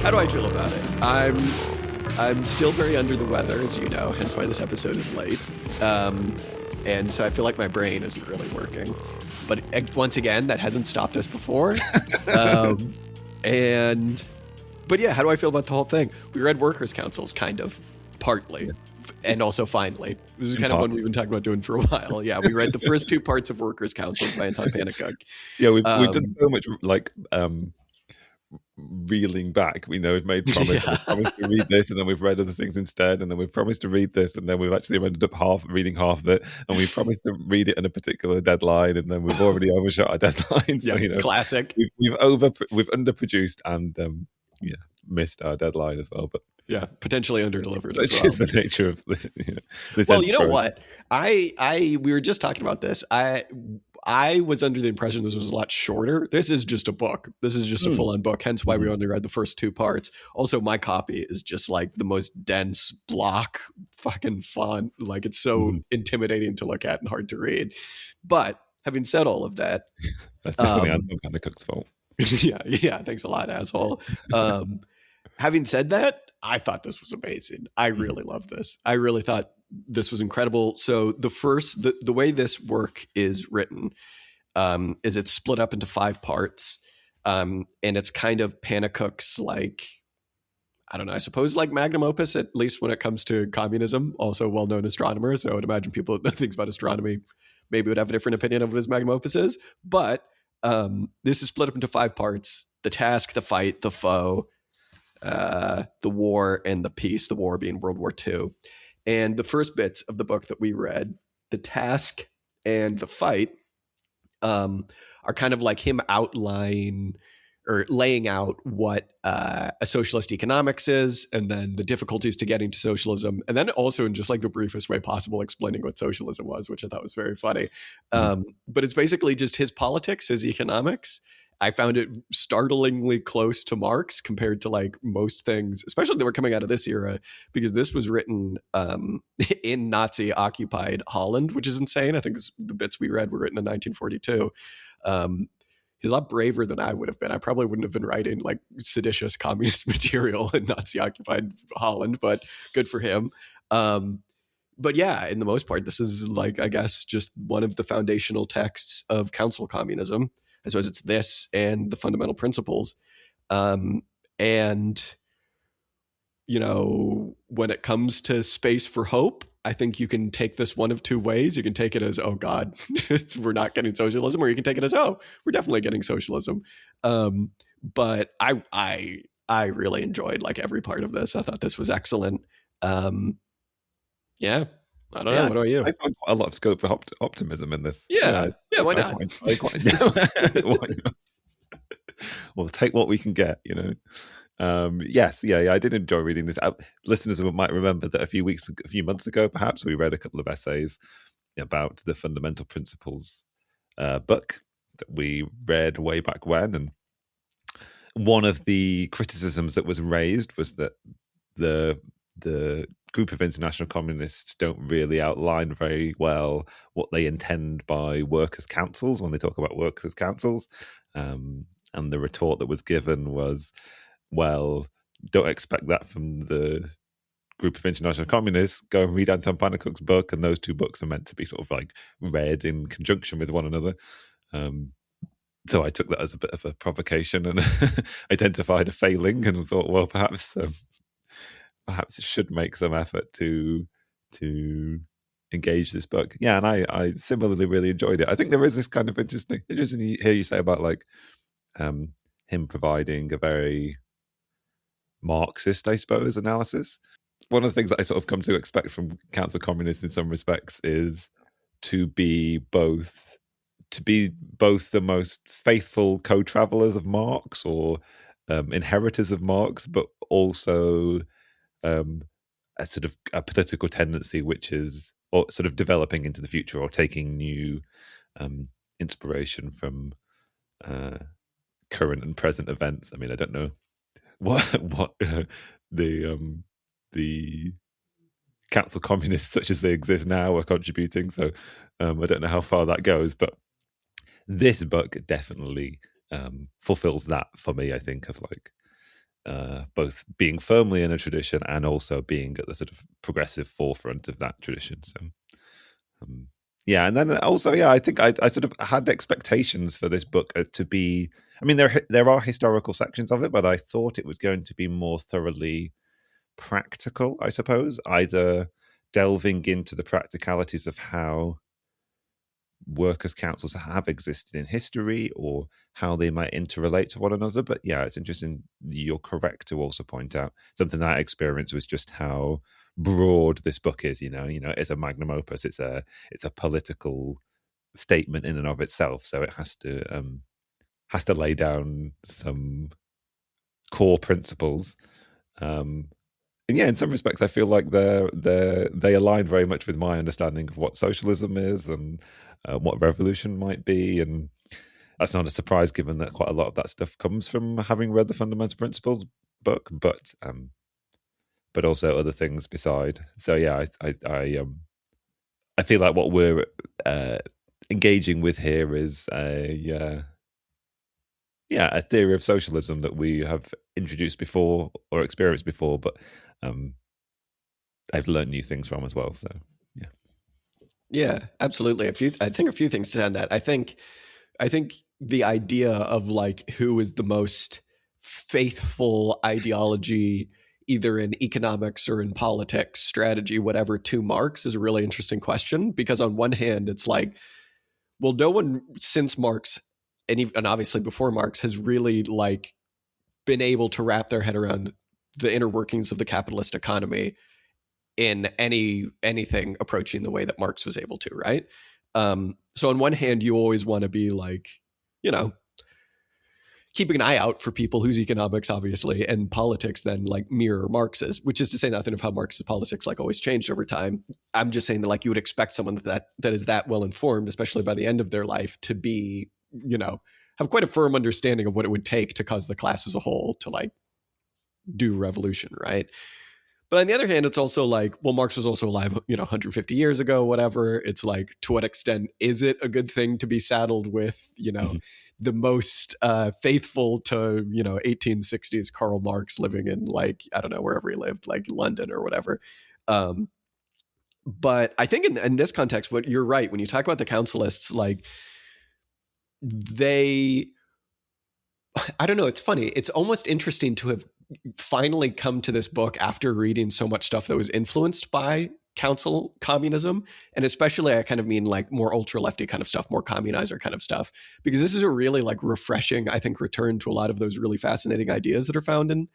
How do I feel about it? I'm still very under the weather, as you know, hence why this episode is late. And so I feel like my brain isn't really working. But once again, that hasn't stopped us before. um, but yeah, how do I feel about the whole thing? We read Workers' Councils, kind of, partly, and also finally. This is kind of one we've been talking about doing for a while. Yeah, we read the first two parts of Workers' Councils by Anton Pannekoek. Yeah, we've done so much reeling back. We know we've made promises. We've promised to read this, and then we've read other things instead, and then we've promised to read this, and then we've actually ended up reading half of it, and we promised to read it in a particular deadline, and then we've already overshot our deadline. So, classic. We've underproduced and missed our deadline as well. But yeah, potentially underdelivered. Such is the nature of this. Well, you know what? We were just talking about this. I was under the impression this was a lot shorter. This is just a book. This is just a full-on book. Hence why we only read the first two parts. Also, my copy is just like the most dense block fucking font. Like, it's so intimidating to look at and hard to read. But having said all of that, that's definitely Anton Pannekoek's fault. Yeah. Thanks a lot, asshole. Having said that, I thought this was amazing. I really loved this. I really thought this was incredible. So the way this work is written is it's split up into 5 parts. And it's kind of Pannekoek's, like, I don't know, I suppose like magnum opus, at least when it comes to communism, also well-known astronomer. So I would imagine people that know things about astronomy maybe would have a different opinion of what his magnum opus is. But this is split up into 5 parts: the task, the fight, the foe, the war, and the peace, the war being World War II. And the first bits of the book that we read, the task and the fight, are kind of like him outlining or laying out what a socialist economics is, and then the difficulties to getting to socialism, and then also in just like the briefest way possible explaining what socialism was, which I thought was very funny. But it's basically just his politics, his economics. I found it startlingly close to Marx compared to like most things, especially that were coming out of this era, because this was written in Nazi-occupied Holland, which is insane. I think the bits we read were written in 1942. He's a lot braver than I would have been. I probably wouldn't have been writing like seditious communist material in Nazi-occupied Holland, but good for him. But yeah, in the most part, this is like, I guess, just one of the foundational texts of council communism. I suppose it's this and the fundamental principles. And, you know, when it comes to space for hope, I think you can take this one of two ways. You can take it as, oh God, we're not getting socialism, or you can take it as, oh, we're definitely getting socialism. But I really enjoyed like every part of this. I thought this was excellent. Yeah. I don't know. What about you? I found quite a lot of scope for optimism in this. Yeah, why not? We'll take what we can get, you know. Yes, I did enjoy reading this. Listeners might remember that a few months ago, perhaps, we read a couple of essays about the fundamental principles book that we read way back when, and one of the criticisms that was raised was that the group of international communists don't really outline very well what they intend by workers' councils when they talk about workers' councils. And the retort that was given was, well, don't expect that from the group of international communists. Go and read Anton Pannekoek's book, and those two books are meant to be sort of like read in conjunction with one another. So I took that as a bit of a provocation and identified a failing and thought, well, perhaps it should make some effort to engage this book. Yeah, and I similarly really enjoyed it. I think there is this kind of interesting to hear you say about like him providing a very Marxist, I suppose, analysis. One of the things that I sort of come to expect from council communists in some respects is to be both the most faithful co-travelers of Marx or inheritors of Marx, but also a sort of a political tendency which is or sort of developing into the future or taking new inspiration from current and present events. I mean, I don't know what the council communists such as they exist now are contributing, so I don't know how far that goes, but this book definitely fulfills that for me, I think, of like both being firmly in a tradition and also being at the sort of progressive forefront of that tradition. So, um, yeah, and then also, yeah, I think I sort of had expectations for this book to be. I mean, there are historical sections of it, but I thought it was going to be more thoroughly practical, I suppose, either delving into the practicalities of how workers' councils have existed in history or how they might interrelate to one another. But yeah, it's interesting. You're correct to also point out something that I experienced was just how broad this book is. It's a magnum opus. It's a political statement in and of itself. So it has to lay down some core principles. And yeah, in some respects, I feel like they align very much with my understanding of what socialism is and what revolution might be. And that's not a surprise, given that quite a lot of that stuff comes from having read the Fundamental Principles book, but also other things beside. So yeah, I feel like what we're engaging with here is a theory of socialism that we have introduced before or experienced before, but I've learned new things from as well. So yeah, Yeah, absolutely. I think a few things to add that. I think the idea of like who is the most faithful ideology, either in economics or in politics, strategy, whatever, to Marx is a really interesting question, because on one hand, it's like, well, no one since Marx and obviously before Marx has really like been able to wrap their head around the inner workings of the capitalist economy in anything approaching the way that Marx was able to, right? So on one hand, you always want to be like, keeping an eye out for people whose economics, obviously, and politics then like mirror Marx's, which is to say nothing of how Marx's politics like always changed over time. I'm just saying that like you would expect someone that is that well informed, especially by the end of their life, to be, have quite a firm understanding of what it would take to cause the class as a whole to like do revolution, right? But on the other hand, it's also like, well, Marx was also alive, 150 years ago, whatever. It's like, to what extent is it a good thing to be saddled with, the most faithful to, 1860s Karl Marx living in like, I don't know, wherever he lived, like London or whatever. But I think in this context, what you're right, when you talk about the councilists, like I don't know, it's funny. It's almost interesting to have finally come to this book after reading so much stuff that was influenced by council communism. And especially I kind of mean like more ultra lefty kind of stuff, more communizer kind of stuff, because this is a really like refreshing, I think, return to a lot of those really fascinating ideas that are found in,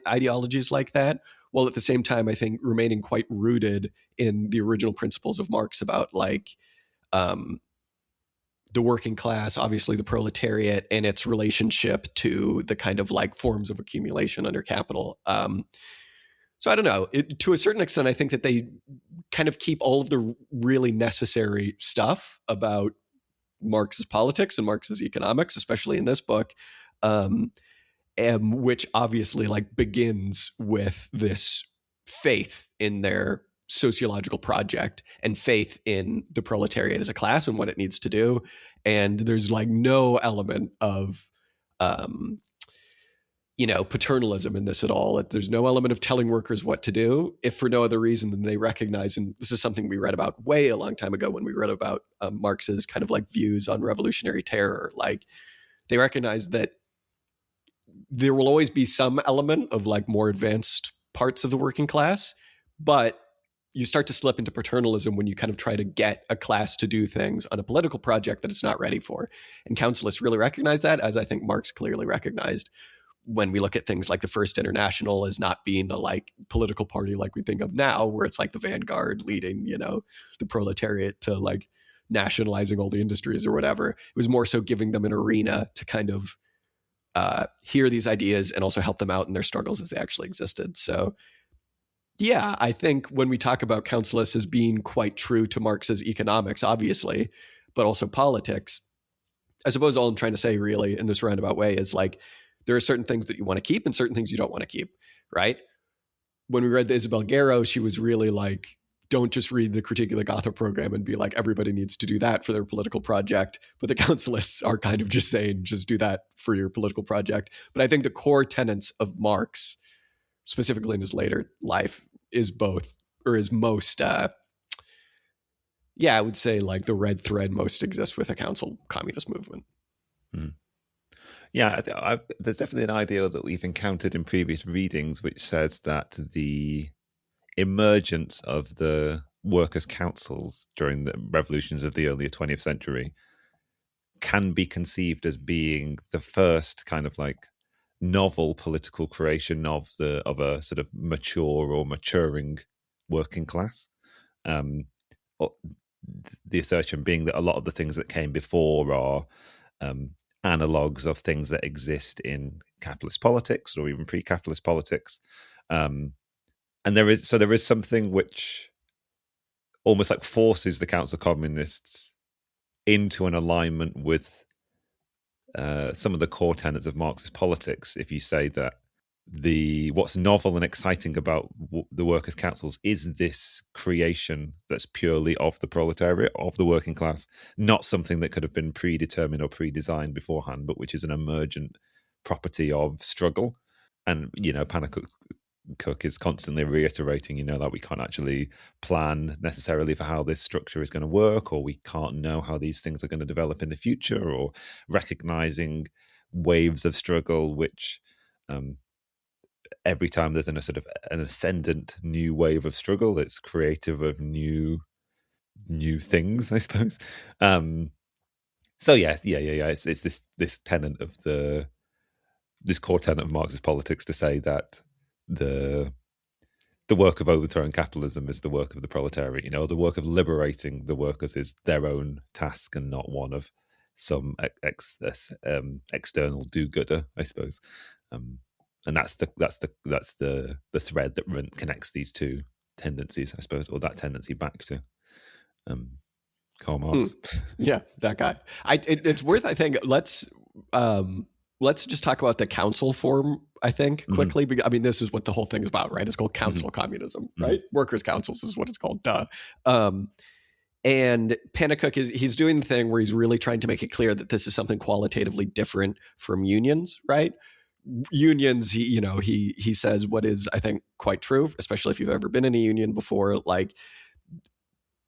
ideologies like that. While at the same time, I think remaining quite rooted in the original principles of Marx about like, the working class, obviously the proletariat, and its relationship to the kind of like forms of accumulation under capital. So I don't know. To a certain extent, I think that they kind of keep all of the really necessary stuff about Marx's politics and Marx's economics, especially in this book, which obviously like begins with this faith in their sociological project and faith in the proletariat as a class and what it needs to do. And there's like no element of paternalism in this at all. There's no element of telling workers what to do, if for no other reason than they recognize, and this is something we read about way a long time ago when we read about Marx's kind of like views on revolutionary terror. Like they recognize that there will always be some element of like more advanced parts of the working class, but you start to slip into paternalism when you kind of try to get a class to do things on a political project that it's not ready for. And councilists really recognize that, as I think Marx clearly recognized when we look at things like the First International as not being a like political party like we think of now, where it's like the vanguard leading, the proletariat to like nationalizing all the industries or whatever. It was more so giving them an arena to kind of hear these ideas and also help them out in their struggles as they actually existed. So yeah, I think when we talk about councilists as being quite true to Marx's economics, obviously, but also politics, I suppose all I'm trying to say really in this roundabout way is like, there are certain things that you want to keep and certain things you don't want to keep, right? When we read the Isabel Guerrero, she was really like don't just read the Critique of the Gotha program and be like, everybody needs to do that for their political project. But the councilists are kind of just saying, just do that for your political project. But I think the core tenets of Marx, specifically in his later life, is both, or is most, I would say like the red thread most exists with a council communist movement. Hmm. Yeah, there's definitely an idea that we've encountered in previous readings, which says that the emergence of the workers' councils during the revolutions of the earlier 20th century can be conceived as being the first kind of like novel political creation of a sort of mature or maturing working class. The assertion being that a lot of the things that came before are analogues of things that exist in capitalist politics or even pre-capitalist politics. And there is something which almost like forces the Council Communists into an alignment with some of the core tenets of Marxist politics. If you say that what's novel and exciting about the workers' councils is this creation that's purely of the proletariat, of the working class, not something that could have been predetermined or pre-designed beforehand, but which is an emergent property of struggle. And Pannekoek is constantly reiterating, that we can't actually plan necessarily for how this structure is going to work, or we can't know how these things are going to develop in the future, or recognizing waves of struggle, which every time there's a sort of an ascendant new wave of struggle, it's creative of new things, I suppose. So yeah. It's this tenet of this core tenet of Marxist politics to say that the work of overthrowing capitalism is the work of the proletariat. The work of liberating the workers is their own task and not one of some external do-gooder, I suppose. And that's the thread that connects these two tendencies, I suppose, or that tendency back to Karl Marx. Yeah, that guy. It's worth, I think, let's just talk about the council form, I think, quickly. Because, I mean, this is what the whole thing is about, right? It's called council communism, right? Workers' councils is what it's called, duh. And Pannekoek he's doing the thing where he's really trying to make it clear that this is something qualitatively different from unions, right? Unions, he says what is, I think, quite true, especially if you've ever been in a union before. Like,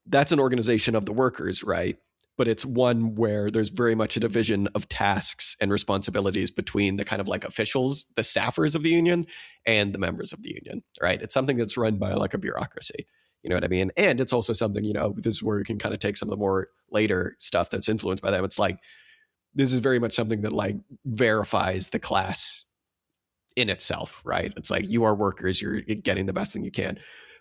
that's an organization of the workers, right? But it's one where there's very much a division of tasks and responsibilities between the kind of like officials, the staffers of the union, and the members of the union, right? It's something that's run by like a bureaucracy. You know what I mean? And it's also something, this is where you can kind of take some of the more later stuff that's influenced by them. It's like, this is very much something that like verifies the class in itself, right? It's like, you are workers, you're getting the best thing you can.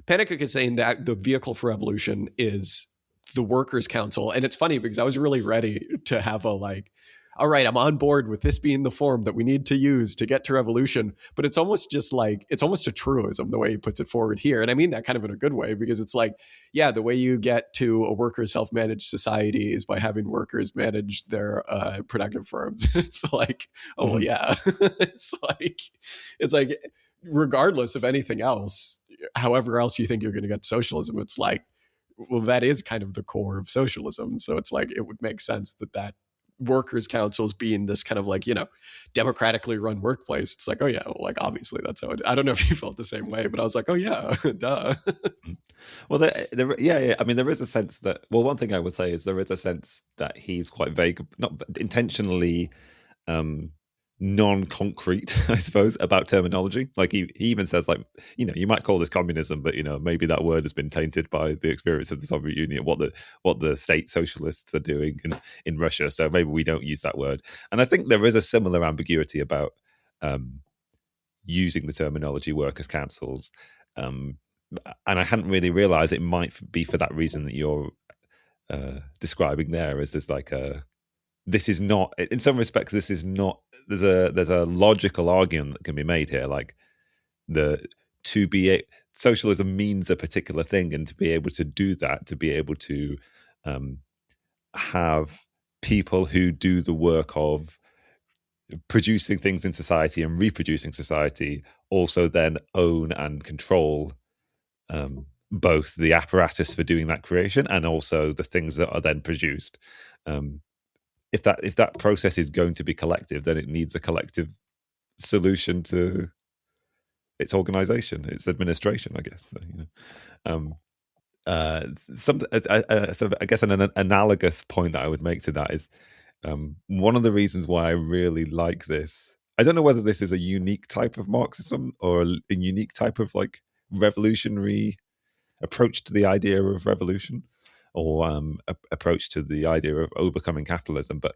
Pannekoek is saying that the vehicle for revolution is the workers' council. And it's funny because I was really ready to have a like, all right, I'm on board with this being the form that we need to use to get to revolution. But it's almost just like, it's almost a truism the way he puts it forward here. And I mean that kind of in a good way, because it's like, yeah, the way you get to a worker self-managed society is by having workers manage their productive firms. It's like, oh, well, yeah. It's like, regardless of anything else, however else you think you're going to get to socialism, it's like, well, that is kind of the core of socialism. So it's like, it would make sense that workers' councils being this kind of like, democratically run workplace. It's like, oh yeah, well, like obviously that's how I don't know if you felt the same way, but I was like, oh yeah, duh. Well, yeah. I mean, there is a sense that, well, one thing I would say is there is a sense that he's quite vague, not intentionally non-concrete, I suppose, about terminology. Like he even says, like, you might call this communism, but maybe that word has been tainted by the experience of the Soviet Union, what the state socialists are doing in Russia. So maybe we don't use that word. And I think there is a similar ambiguity about using the terminology workers' councils. And I hadn't really realized it might be for that reason that you're describing there, as there's like this is not, in some respects, this is not, there's a logical argument that can be made here, like socialism means a particular thing, and to be able to do that, to be able to have people who do the work of producing things in society and reproducing society also then own and control both the apparatus for doing that creation and also the things that are then produced. Um, if that process is going to be collective, then it needs a collective solution to its organization, its administration, I guess. So, um, so I guess an analogous point that I would make to that is one of the reasons why I really like this. I don't know whether this is a unique type of Marxism or a unique type of like revolutionary approach to the idea of revolution, or approach to the idea of overcoming capitalism. But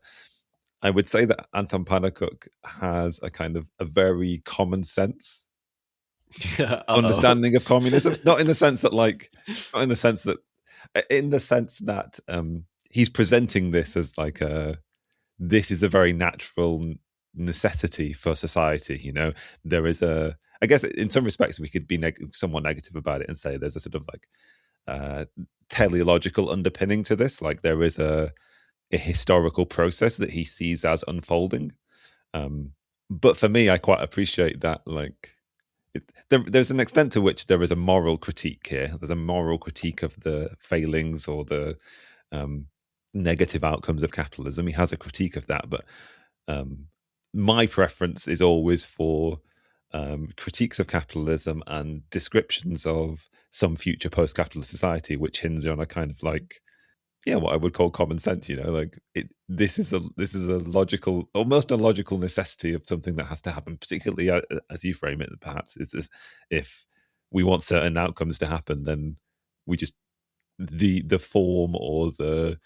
I would say that Anton Pannekoek has a kind of a very common sense understanding of communism. Not in the sense that he's presenting this as like this is a very natural necessity for society. There is I guess in some respects we could be somewhat negative about it and say there's a sort of like teleological underpinning to this. Like there is a historical process that he sees as unfolding. But for me, I quite appreciate that. Like there's an extent to which there is a moral critique here. There's a moral critique of the failings or the negative outcomes of capitalism. He has a critique of that, but my preference is always for critiques of capitalism and descriptions of some future post-capitalist society, which hinge on a kind of like, what I would call common sense. Like this is a logical, almost a logical necessity of something that has to happen. Particularly as you frame it, perhaps is if we want certain outcomes to happen, then we just the form or the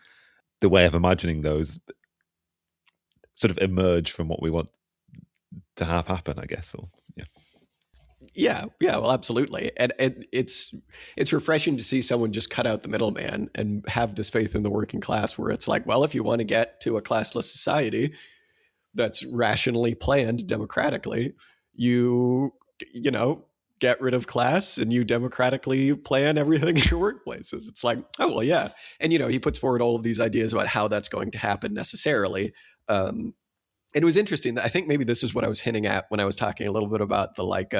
way of imagining those sort of emerge from what we want to have happen, I guess. Or Yeah, well, absolutely, and it's refreshing to see someone just cut out the middleman and have this faith in the working class, where it's like, well, if you want to get to a classless society that's rationally planned democratically, you get rid of class and you democratically plan everything in your workplaces. It's like, oh well, yeah, and he puts forward all of these ideas about how that's going to happen necessarily. And it was interesting. I think maybe this is what I was hinting at when I was talking a little bit about the like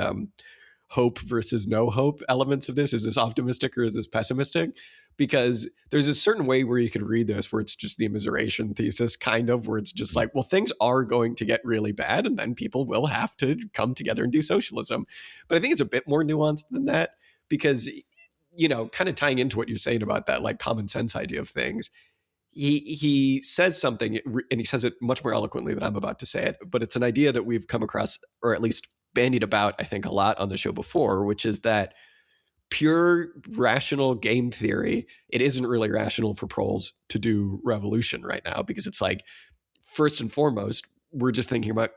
hope versus no hope elements of this. Is this optimistic or is this pessimistic? Because there's a certain way where you can read this where it's just the immiseration thesis, kind of, where it's just like, well, things are going to get really bad and then people will have to come together and do socialism. But I think it's a bit more nuanced than that, because, kind of tying into what you're saying about that like common sense idea of things, he says something, and he says it much more eloquently than I'm about to say it, but it's an idea that we've come across, or at least bandied about, I think, a lot on the show before, which is that pure rational game theory, it isn't really rational for proles to do revolution right now, because it's like, first and foremost, we're just thinking about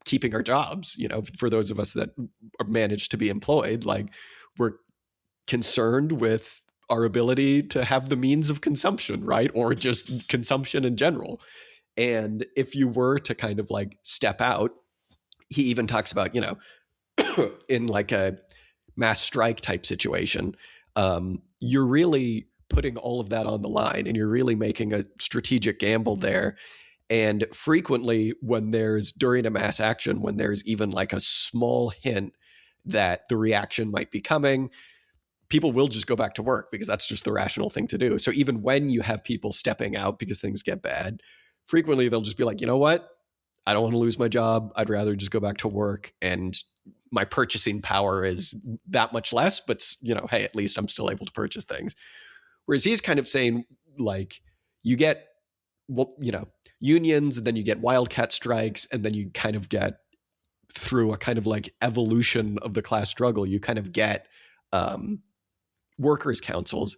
keeping our jobs. For those of us that manage to be employed, like we're concerned with our ability to have the means of consumption, right? Or just consumption in general. And if you were to kind of like step out, he even talks about, in like a mass strike type situation, you're really putting all of that on the line and you're really making a strategic gamble there. And frequently during a mass action, when there's even like a small hint that the reaction might be coming, people will just go back to work because that's just the rational thing to do. So even when you have people stepping out because things get bad, frequently they'll just be like, you know what? I don't want to lose my job. I'd rather just go back to work, and my purchasing power is that much less, but hey, at least I'm still able to purchase things. Whereas he's kind of saying like, you get, unions, and then you get wildcat strikes, and then you kind of get, through a kind of like evolution of the class struggle, you kind of get workers' councils,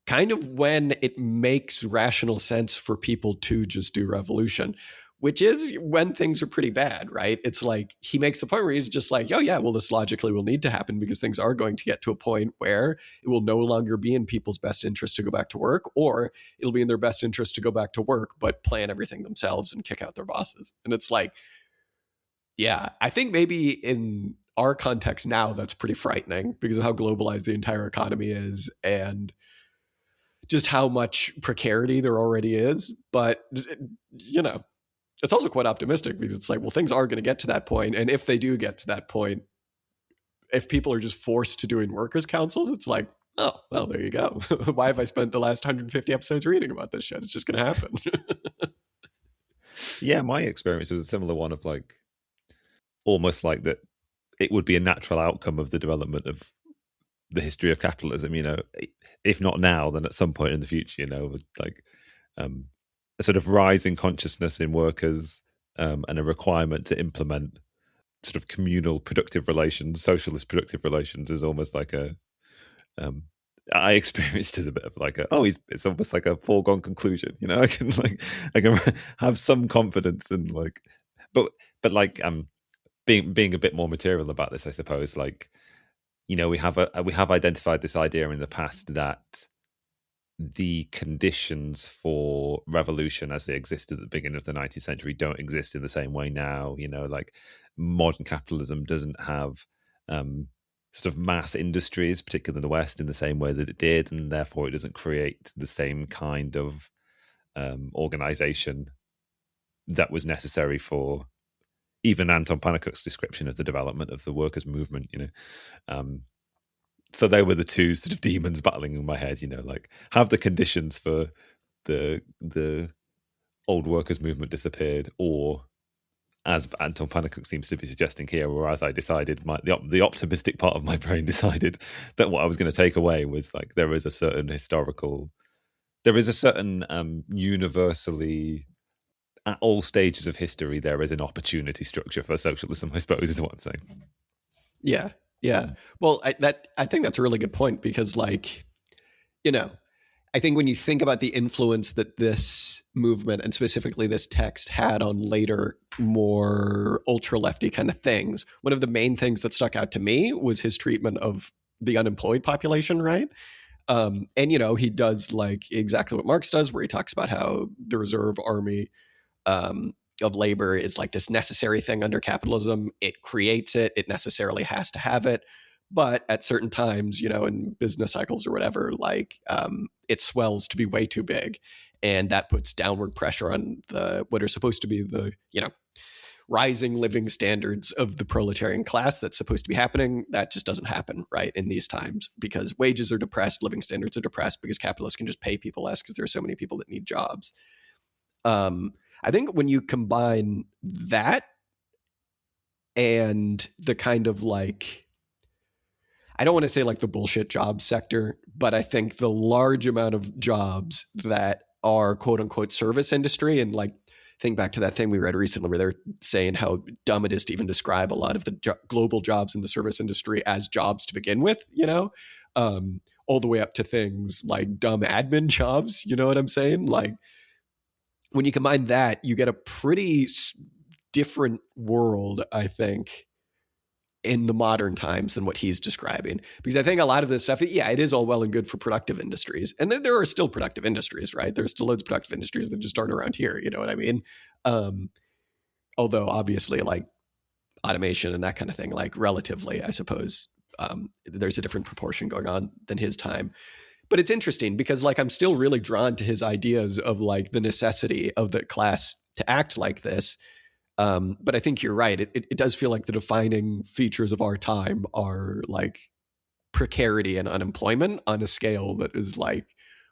kind of when it makes rational sense for people to just do revolution, which is when things are pretty bad, right? It's like he makes the point where he's just like, oh yeah, well, this logically will need to happen because things are going to get to a point where it will no longer be in people's best interest to go back to work, or it'll be in their best interest to go back to work, but plan everything themselves and kick out their bosses. And it's like, yeah, I think maybe in our context now, that's pretty frightening because of how globalized the entire economy is and just how much precarity there already is. But, it's also quite optimistic because it's like, well, things are going to get to that point. And if they do get to that point, if people are just forced to doing workers' councils, it's like, Oh, well, there you go. Why have I spent the last 150 episodes reading about this shit? It's just going to happen. Yeah, my experience was a similar one of like almost like that it would be a natural outcome of the development of the history of capitalism, if not now, then at some point in the future, like um, a sort of rise in consciousness in workers, and a requirement to implement sort of communal productive relations, socialist productive relations is almost like a um, I experienced as a bit of like it's almost like a foregone conclusion. I can have some confidence in like, but like being a bit more material about this, I suppose. Like, we have identified this idea in the past that the conditions for revolution as they existed at the beginning of the 19th century don't exist in the same way now. Like modern capitalism doesn't have sort of mass industries, particularly in the West, in the same way that it did, and therefore it doesn't create the same kind of organization that was necessary for even Anton Pannekoek's description of the development of the workers' movement. Um, so they were the two sort of demons battling in my head. Like have the conditions for the old workers' movement disappeared, or as Anton Pannekoek seems to be suggesting here, or as I decided, the optimistic part of my brain decided that what I was going to take away was like there is a certain universally at all stages of history there is an opportunity structure for socialism, I suppose, is what I'm saying. Yeah, yeah. Well, I think that's a really good point because, like, you know, I think when you think about the influence that this movement and specifically this text had on later, more ultra lefty kind of things, one of the main things that stuck out to me was his treatment of the unemployed population, right? And he does like exactly what Marx does, where he talks about how the reserve army of labor is like this necessary thing under capitalism. It creates it. It necessarily has to have it. But at certain times, in business cycles or whatever, like it swells to be way too big. And that puts downward pressure on what are supposed to be the, rising living standards of the proletarian class that's supposed to be happening. That just doesn't happen, right, in these times because wages are depressed, living standards are depressed because capitalists can just pay people less because there are so many people that need jobs. I think when you combine that and the kind of like, I don't want to say like the bullshit job sector, but I think the large amount of jobs that are quote unquote service industry, and like think back to that thing we read recently where they're saying how dumb it is to even describe a lot of the global jobs in the service industry as jobs to begin with, all the way up to things like dumb admin jobs. You know what I'm saying? Like when you combine that, you get a pretty different world, I think, in the modern times than what he's describing. Because I think a lot of this stuff, yeah, it is all well and good for productive industries. And then there are still productive industries, right? There's still loads of productive industries that just aren't around here. You know what I mean? Although obviously like automation and that kind of thing, like relatively, I suppose, there's a different proportion going on than his time. But it's interesting because like I'm still really drawn to his ideas of like the necessity of the class to act like this. But I think you're right. It does feel like the defining features of our time are like precarity and unemployment on a scale that is like,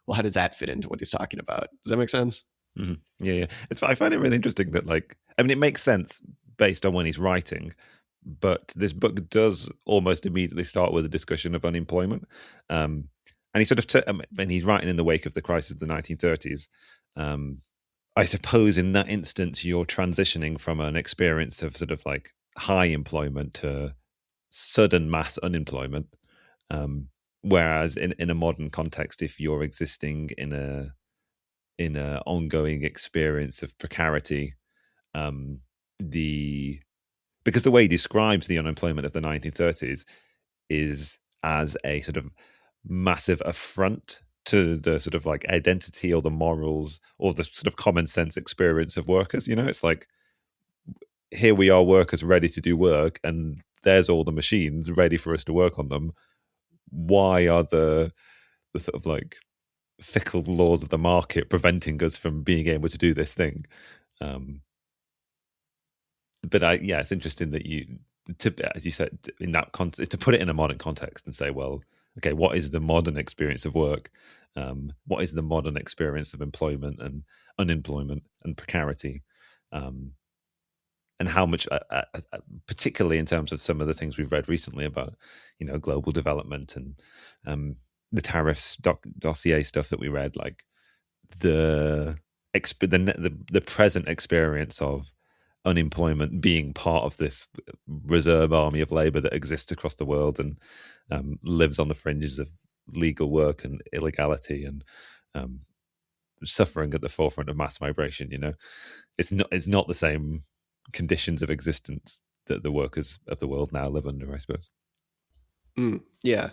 well, how does that fit into what he's talking about? Does that make sense? Mm-hmm. Yeah. I find it really interesting that, like, I mean, it makes sense based on when he's writing, but this book does almost immediately start with a discussion of unemployment. And he sort of, when he's writing in the wake of the crisis of the 1930s, I suppose in that instance, you're transitioning from an experience of sort of like high employment to sudden mass unemployment. Whereas in a modern context, if you're existing in a ongoing experience of precarity, because the way he describes the unemployment of the 1930s is as a sort of massive affront to the sort of like identity or the morals or the sort of common sense experience of workers. It's like, here we are, workers ready to do work, and there's all the machines ready for us to work on them. Why are the sort of like fickle laws of the market preventing us from being able to do this thing? But it's interesting that as you said, in that context, to put it in a modern context and say, well, okay, what is the modern experience of work? What is the modern experience of employment and unemployment and precarity? And how much, particularly in terms of some of the things we've read recently about, global development and the tariffs dossier stuff that we read, like the present experience of unemployment being part of this reserve army of labor that exists across the world and lives on the fringes of legal work and illegality and suffering at the forefront of mass migration. It's not the same conditions of existence that the workers of the world now live under, I suppose. Yeah.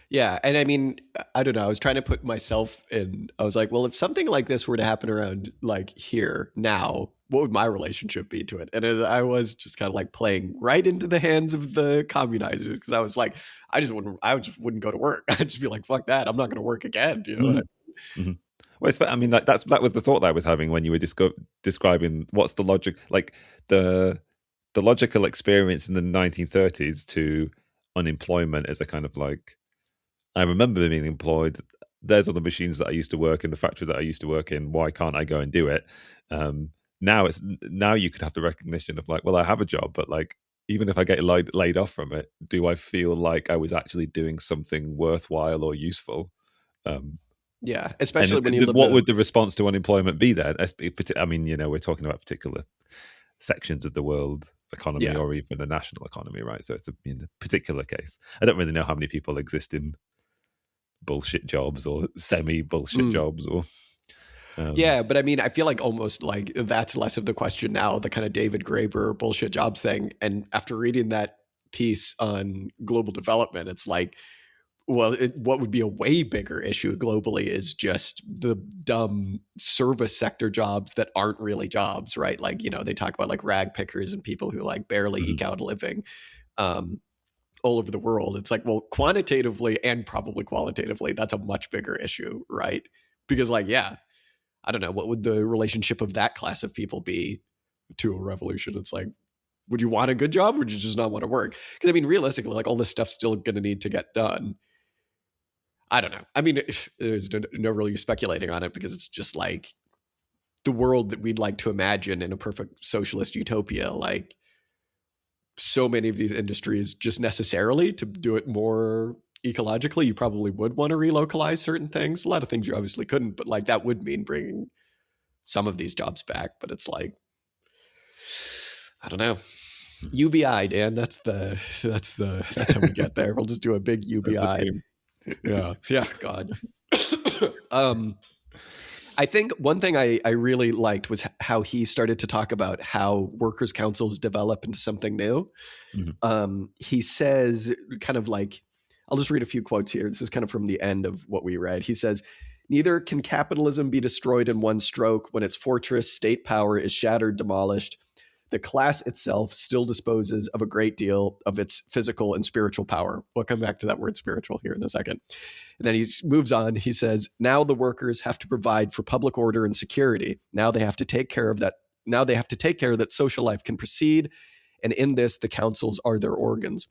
Yeah. And I mean, I don't know. I was trying to put myself in, I was like, well, if something like this were to happen around like here now, what would my relationship be to it? And I was just kind of like playing right into the hands of the communizers because I was like, I just wouldn't go to work. I'd just be like, fuck that. I'm not going to work again. You know what I mean? Mm-hmm. Well, I mean, that was the thought that I was having when you were describing what's the logic, like the logical experience in the 1930s to unemployment as a kind of like, I remember being employed. There's all the machines that I used to work in, the factory that I used to work in. Why can't I go and do it? Now you could have the recognition of like, well, I have a job, but like, even if I get laid off from it, do I feel like I was actually doing something worthwhile or useful? Yeah, especially when you live. What would the response to unemployment be then? I mean, we're talking about particular sections of the world economy or even the national economy, right? So it's in a particular case. I don't really know how many people exist in bullshit jobs or semi-bullshit jobs or yeah, but I mean, I feel like almost like that's less of the question now, the kind of David Graeber bullshit jobs thing. And after reading that piece on global development, it's like, well, what would be a way bigger issue globally is just the dumb service sector jobs that aren't really jobs, right? Like, they talk about like rag pickers and people who like barely eke out a living all over the world. It's like, well, quantitatively and probably qualitatively, that's a much bigger issue, right? Because like, yeah, I don't know, what would the relationship of that class of people be to a revolution? It's like, would you want a good job or would you just not want to work? Because I mean, realistically, like all this stuff's still going to need to get done. I don't know. I mean, there's no really speculating on it because it's just like the world that we'd like to imagine in a perfect socialist utopia. Like so many of these industries, just necessarily to do it more ecologically, you probably would want to relocalize certain things. A lot of things you obviously couldn't, but like that would mean bringing some of these jobs back. But it's like, I don't know. UBI, Dan. That's how we get there. We'll just do a big UBI. Yeah, God. I think one thing I really liked was how he started to talk about how workers' councils develop into something new. He says, kind of like, I'll just read a few quotes here. This is kind of from the end of what we read. He says, "Neither can capitalism be destroyed in one stroke when its fortress state power is shattered, demolished. The class itself still disposes of a great deal of its physical and spiritual power." We'll come back to that word spiritual here in a second. And then he moves on. He says, "Now the workers have to provide for public order and security. Now they have to take care of that. Now they have to take care that social life can proceed. And in this, the councils are their organs.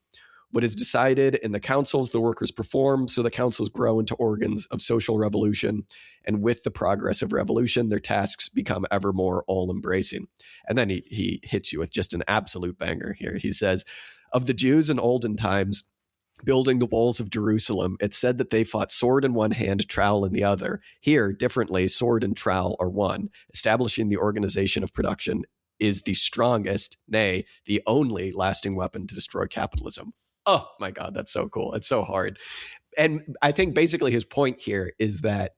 What is decided in the councils, the workers perform. So the councils grow into organs of social revolution. And with the progress of revolution, their tasks become ever more all-embracing." And then he hits you with just an absolute banger here. He says, "Of the Jews in olden times, building the walls of Jerusalem, it's said that they fought sword in one hand, trowel in the other. Here, differently, sword and trowel are one. Establishing the organization of production is the strongest, nay, the only lasting weapon to destroy capitalism." Oh my God, that's so cool. It's so hard. And I think basically his point here is that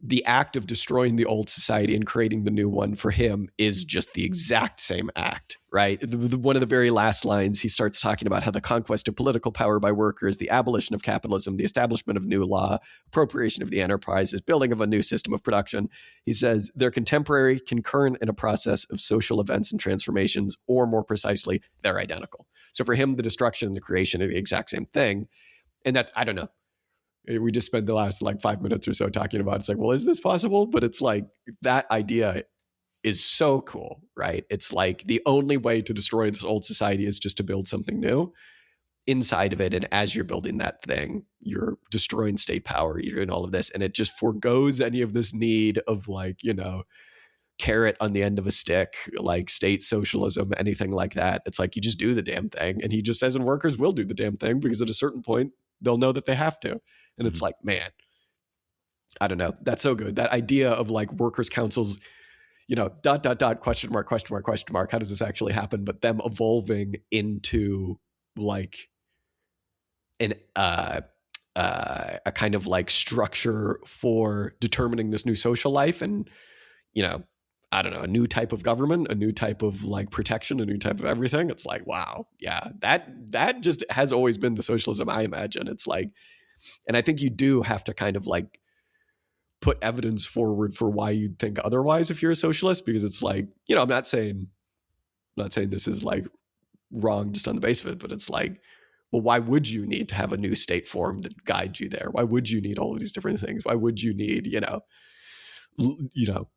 the act of destroying the old society and creating the new one for him is just the exact same act, right? One of the very last lines, he starts talking about how the conquest of political power by workers, the abolition of capitalism, the establishment of new law, appropriation of the enterprises, building of a new system of production. He says they're contemporary, concurrent in a process of social events and transformations, or more precisely, they're identical. So for him, the destruction and the creation are the exact same thing. And that, I don't know. We just spent the last like 5 minutes or so talking about it. It's like, well, is this possible? But it's like that idea is so cool, right? It's like the only way to destroy this old society is just to build something new. inside of it, and as you're building that thing, you're destroying state power, you're doing all of this, and it just forgoes any of this need of like, carrot on the end of a stick, like state socialism, anything like that. It's like you just do the damn thing. And he just says, and workers will do the damn thing because at a certain point they'll know that they have to. And it's like, man, I don't know. That's so good. That idea of like workers' councils, dot, dot, dot, question mark, question mark, question mark. How does this actually happen? But them evolving into like an, a kind of like structure for determining this new social life and, I don't know, a new type of government, a new type of like protection, a new type of everything. It's like, wow, yeah, that just has always been the socialism I imagine. It's like, and I think you do have to kind of like put evidence forward for why you'd think otherwise if you're a socialist, because it's like, I'm not saying this is like wrong just on the base of it, but it's like, well, why would you need to have a new state form that guides you there? Why would you need all of these different things? Why would you need,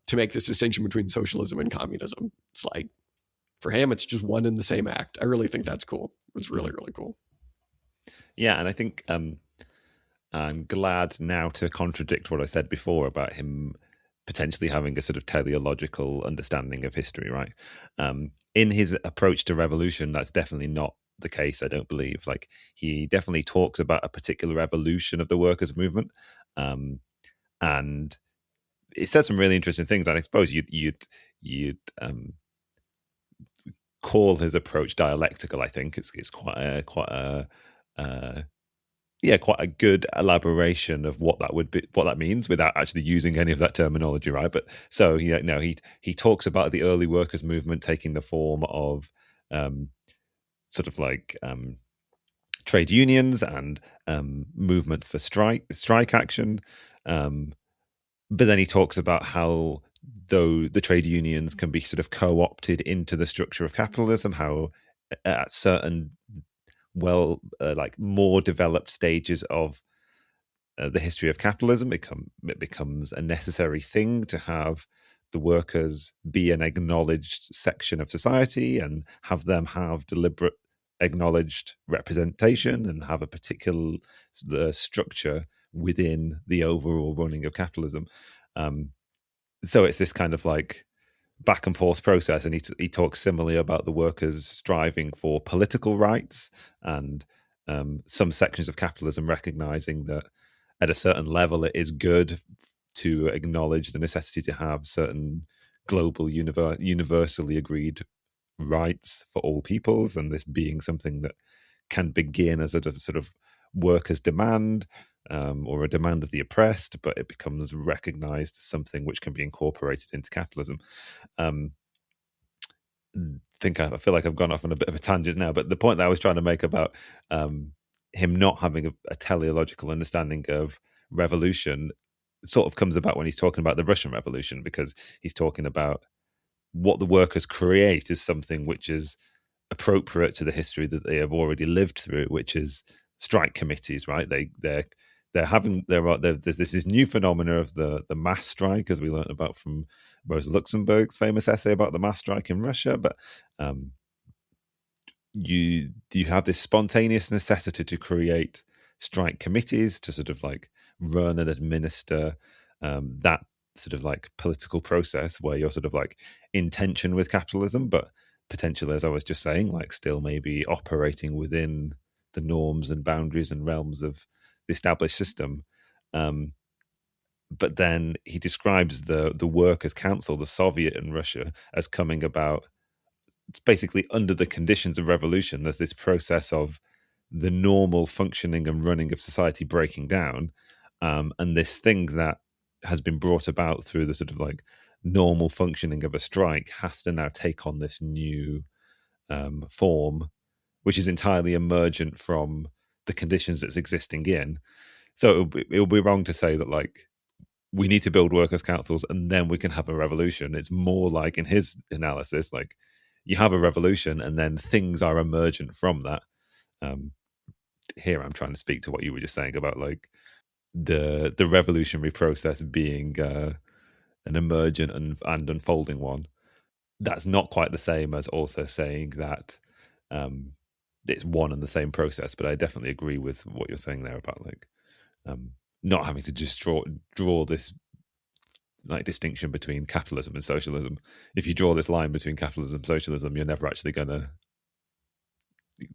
to make this distinction between socialism and communism? It's like, for him, it's just one and the same act. I really think that's cool. It's really, really cool. Yeah, and I think I'm glad now to contradict what I said before about him potentially having a sort of teleological understanding of history, right? In his approach to revolution, that's definitely not the case, I don't believe. Like, he definitely talks about a particular evolution of the workers' movement, and it says some really interesting things. And I suppose you'd call his approach dialectical. I think it's quite a good elaboration of what that would be, what that means, without actually using any of that terminology, right? But so he talks about the early workers' movement taking the form of sort of like trade unions and movements for strike action. But then he talks about how, though the trade unions can be sort of co-opted into the structure of capitalism, how at certain like more developed stages of the history of capitalism, it becomes a necessary thing to have the workers be an acknowledged section of society and have them have deliberate acknowledged representation and have a particular structure within the overall running of capitalism. So it's this kind of like back and forth process, and he talks similarly about the workers striving for political rights, and some sections of capitalism recognizing that at a certain level it is good to acknowledge the necessity to have certain global universally agreed rights for all peoples, and this being something that can begin as a sort of workers' demand, or a demand of the oppressed, but it becomes recognized as something which can be incorporated into capitalism. I feel like I've gone off on a bit of a tangent now, but the point that I was trying to make about him not having a teleological understanding of revolution sort of comes about when he's talking about the Russian Revolution, because he's talking about what the workers create is something which is appropriate to the history that they have already lived through, which is strike committees, right? There's this new phenomena of the mass strike, as we learned about from Rosa Luxemburg's famous essay about the mass strike in Russia. But you have this spontaneous necessity to create strike committees to sort of like run and administer that sort of like political process where you're sort of like in tension with capitalism, but potentially, as I was just saying, like still maybe operating within the norms and boundaries and realms of the established system. But then he describes the Workers' Council, the Soviet in Russia, as coming about. It's basically under the conditions of revolution. There's this process of the normal functioning and running of society breaking down, and this thing that has been brought about through the sort of like normal functioning of a strike has to now take on this new form, which is entirely emergent from the conditions it's existing in. So it would be wrong to say that like we need to build workers' councils and then we can have a revolution. It's more like, in his analysis, like you have a revolution and then things are emergent from that. Here I'm trying to speak to what you were just saying about like the revolutionary process being an emergent and unfolding one. That's not quite the same as also saying that it's one and the same process. But I definitely agree with what you're saying there about like not having to just draw this like distinction between capitalism and socialism. If you draw this line between capitalism and socialism, you're never actually going to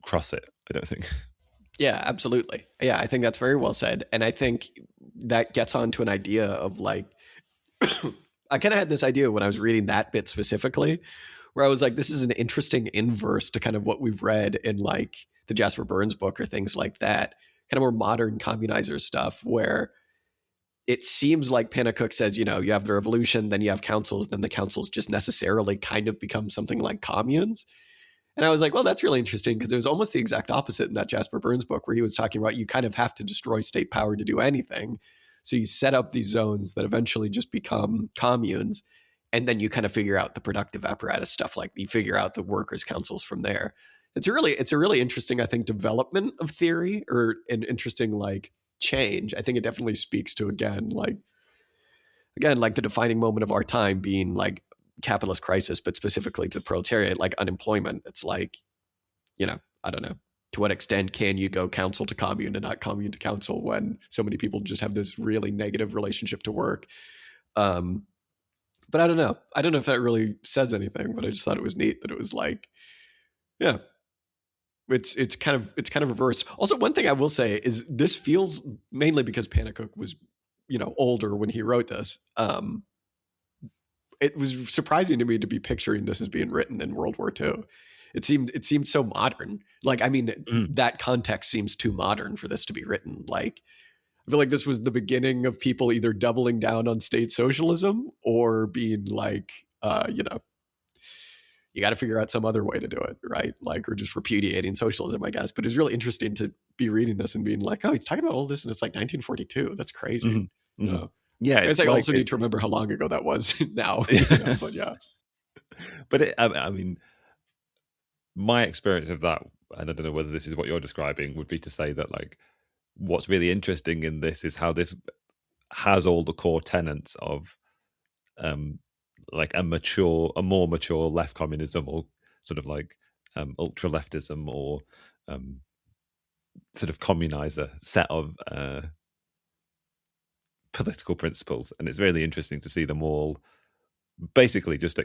cross it, I don't think. Yeah, absolutely. Yeah, I think that's very well said. And I think that gets on to an idea of like, I kind of had this idea when I was reading that bit specifically, where I was like, this is an interesting inverse to kind of what we've read in like the Jasper Burns book or things like that, kind of more modern communizer stuff, where it seems like Pannekoek says, you know, you have the revolution, then you have councils, then the councils just necessarily kind of become something like communes. And I was like, well, that's really interesting because it was almost the exact opposite in that Jasper Burns book where he was talking about you kind of have to destroy state power to do anything. So you set up these zones that eventually just become communes. And then you kind of figure out the productive apparatus stuff, like you figure out the workers' councils from there. It's a really interesting, I think, development of theory or an interesting like change. I think it definitely speaks to again, like the defining moment of our time being like capitalist crisis, but specifically to the proletariat, like unemployment. It's like, you know, I don't know. To what extent can you go council to commune and not commune to council when so many people just have this really negative relationship to work? But I don't know. I don't know if that really says anything, but I just thought it was neat that it was like, yeah, it's kind of reversed. Also, one thing I will say is this feels mainly because Pannekoek was, you know, older when he wrote this. It was surprising to me to be picturing this as being written in World War II. It seemed so modern. Like, I mean, that context seems too modern for this to be written. Like, I feel like this was the beginning of people either doubling down on state socialism or being like, you know, you got to figure out some other way to do it, right? Like, or just repudiating socialism, I guess. But it's really interesting to be reading this and being like, oh, he's talking about all this, and it's like 1942. That's crazy. Yeah, I guess I also need to remember how long ago that was now. You know, but yeah. But I mean, my experience of that, and I don't know whether this is what you're describing, would be to say that like what's really interesting in this is how this has all the core tenets of like a more mature left communism, or sort of like ultra leftism, or sort of communizer set of political principles. And it's really interesting to see them all basically just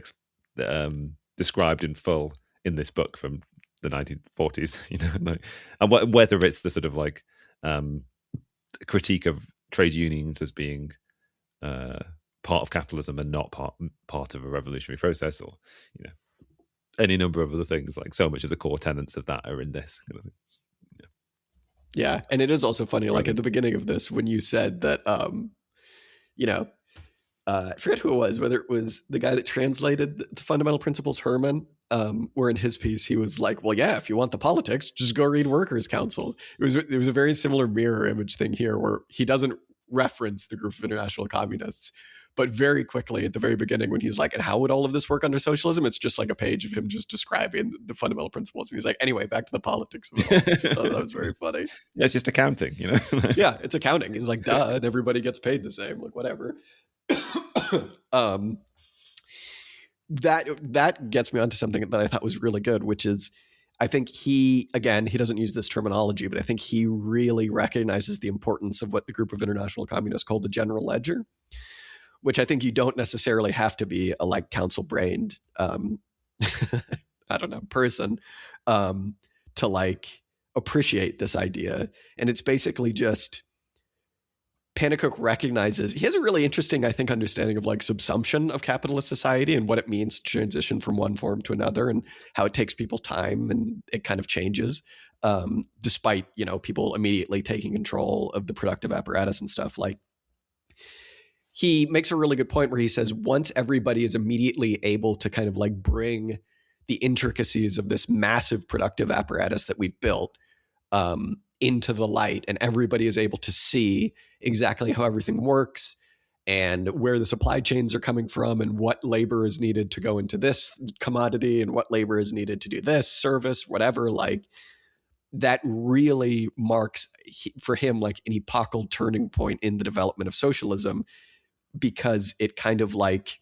described in full in this book from the 1940s, you know, and whether it's the sort of like critique of trade unions as being part of capitalism and not part of a revolutionary process, or, you know, any number of other things. Like, so much of the core tenets of that are in this kind of thing. Yeah, and it is also funny, like at the beginning of this, when you said that, you know, I forget who it was, whether it was the guy that translated the fundamental principles, Herman, where in his piece he was like, well, yeah, if you want the politics, just go read Workers' Council. It was a very similar mirror image thing here, where he doesn't reference the group of international communists, but very quickly at the very beginning when he's like, and how would all of this work under socialism? It's just like a page of him just describing the fundamental principles. And he's like, anyway, back to the politics of it all. That was very funny. Yeah, it's just accounting, you know? Yeah, it's accounting. He's like, duh, and everybody gets paid the same, like whatever. That gets me onto something that I thought was really good, which is I think he doesn't use this terminology, but I think he really recognizes the importance of what the group of international communists called the general ledger, which I think you don't necessarily have to be a like council-brained, I don't know, person to like appreciate this idea. And it's basically just Pannekoek recognizes he has a really interesting, I think, understanding of like subsumption of capitalist society and what it means to transition from one form to another, and how it takes people time and it kind of changes, despite, you know, people immediately taking control of the productive apparatus and stuff. Like, he makes a really good point where he says once everybody is immediately able to kind of like bring the intricacies of this massive productive apparatus that we've built into the light, and everybody is able to see exactly how everything works and where the supply chains are coming from and what labor is needed to go into this commodity and what labor is needed to do this service, whatever, like that really marks for him like an epochal turning point in the development of socialism, because it kind of like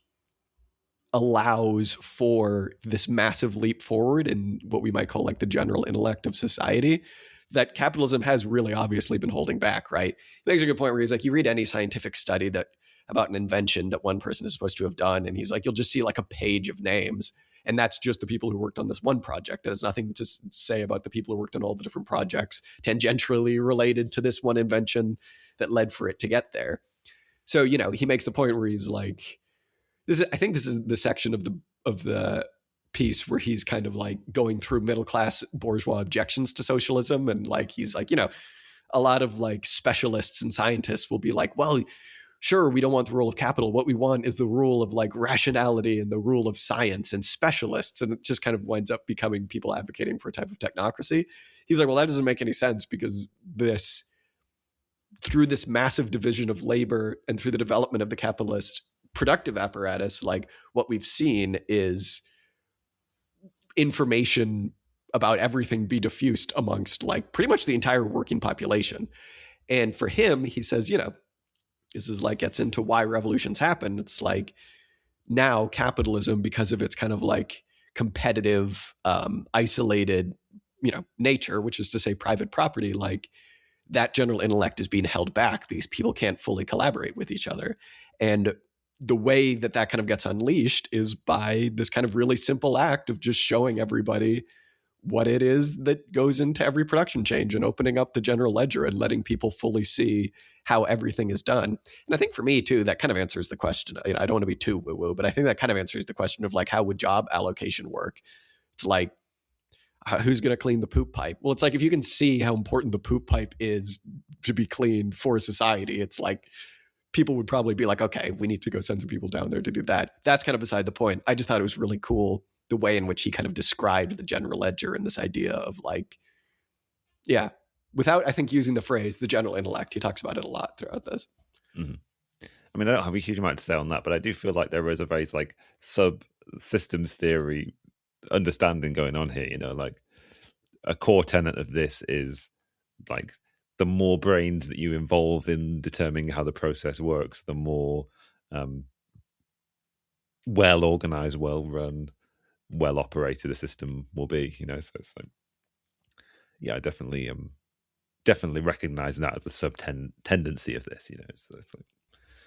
allows for this massive leap forward in what we might call like the general intellect of society that capitalism has really obviously been holding back, right? He makes a good point where he's like, you read any scientific study that about an invention that one person is supposed to have done, and he's like, you'll just see like a page of names. And that's just the people who worked on this one project. That has nothing to say about the people who worked on all the different projects tangentially related to this one invention that led for it to get there. So, you know, he makes the point where he's like, I think this is the section of the piece where he's kind of like going through middle class bourgeois objections to socialism, and like he's like, you know, a lot of like specialists and scientists will be like, well, sure, we don't want the rule of capital. What we want is the rule of like rationality and the rule of science and specialists. And it just kind of winds up becoming people advocating for a type of technocracy. He's like, well, that doesn't make any sense because through this massive division of labor and through the development of the capitalist productive apparatus, like what we've seen is information about everything be diffused amongst like pretty much the entire working population. And for him, he says, you know, this is like gets into why revolutions happen. It's like now capitalism, because of its kind of like competitive, isolated, you know, nature, which is to say private property, like that general intellect is being held back because people can't fully collaborate with each other. And the way that that kind of gets unleashed is by this kind of really simple act of just showing everybody what it is that goes into every production change and opening up the general ledger and letting people fully see how everything is done. And I think for me too, that kind of answers the question. I don't want to be too woo-woo, but I think that kind of answers the question of like, how would job allocation work? It's like, who's going to clean the poop pipe? Well, it's like, if you can see how important the poop pipe is to be cleaned for society, it's like people would probably be like, okay, we need to go send some people down there to do that. That's kind of beside the point. I just thought it was really cool the way in which he kind of described the general ledger and this idea of like, yeah, without, I think, using the phrase the general intellect. He talks about it a lot throughout this. Mm-hmm. I mean, I don't have a huge amount to say on that, but I do feel like there is a very like sub-systems theory understanding going on here. You know, like a core tenet of this is like the more brains that you involve in determining how the process works, the more well organized, well run, well operated a system will be. You know, so it's like, yeah, I definitely recognize that as a sub tendency of this. You know, so it's like,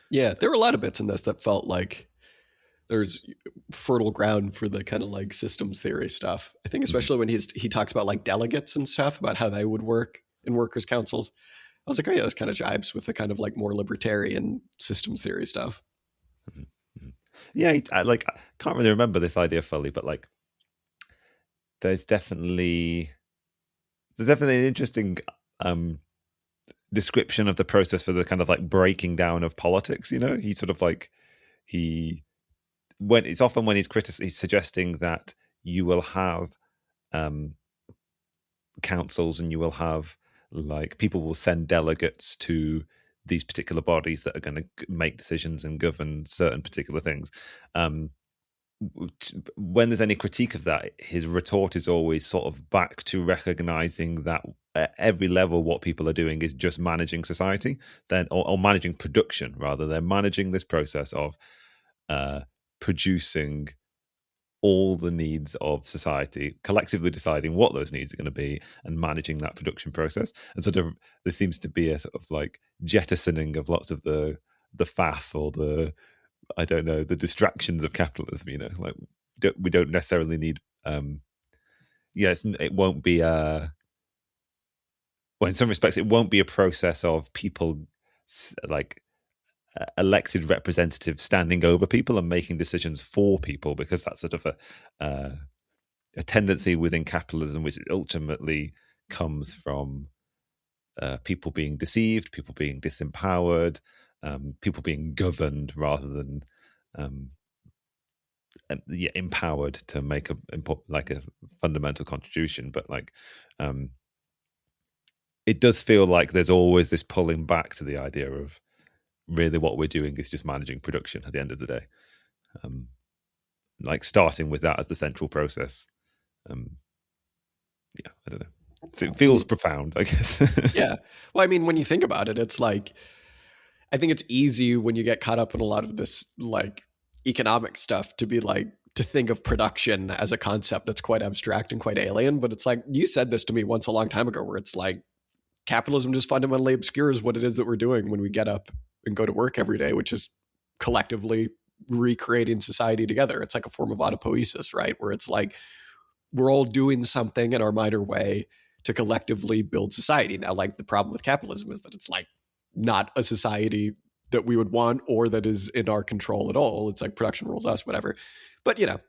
yeah, there were a lot of bits in this that felt like there's fertile ground for the kind of like systems theory stuff. I think especially when he talks about like delegates and stuff, about how they would work in workers' councils. I was like, oh yeah, this kind of jibes with the kind of like more libertarian systems theory stuff. Mm-hmm. Yeah, I can't really remember this idea fully, but like there's definitely an interesting description of the process for the kind of like breaking down of politics. You know, he sort of like it's often when he's suggesting that you will have councils and you will have like people will send delegates to these particular bodies that are going to make decisions and govern certain particular things. When there's any critique of that, his retort is always sort of back to recognizing that at every level what people are doing is just managing society, then or managing production rather. They're managing this process of producing all the needs of society, collectively deciding what those needs are going to be and managing that production process. And sort of there seems to be a sort of like jettisoning of lots of the faff or the, I don't know, the distractions of capitalism. You know, like we don't necessarily need it won't be well, in some respects it won't be a process of people like elected representatives standing over people and making decisions for people, because that's sort of a tendency within capitalism which ultimately comes from people being deceived, people being disempowered, people being governed rather than empowered to make a fundamental contribution. But like it does feel like there's always this pulling back to the idea of really what we're doing is just managing production at the end of the day, like starting with that as the central process. I don't know, so it feels profound, I guess. Yeah, well, I mean, when you think about it, it's like, I think it's easy when you get caught up in a lot of this like economic stuff to be like, to think of production as a concept that's quite abstract and quite alien. But it's like, you said this to me once a long time ago, where it's like, capitalism just fundamentally obscures what it is that we're doing when we get up and go to work every day, which is collectively recreating society together. It's like a form of autopoiesis, right? Where it's like, we're all doing something in our minor way to collectively build society. Now, like, the problem with capitalism is that it's like not a society that we would want or that is in our control at all. It's like production rules us, whatever. But, you know,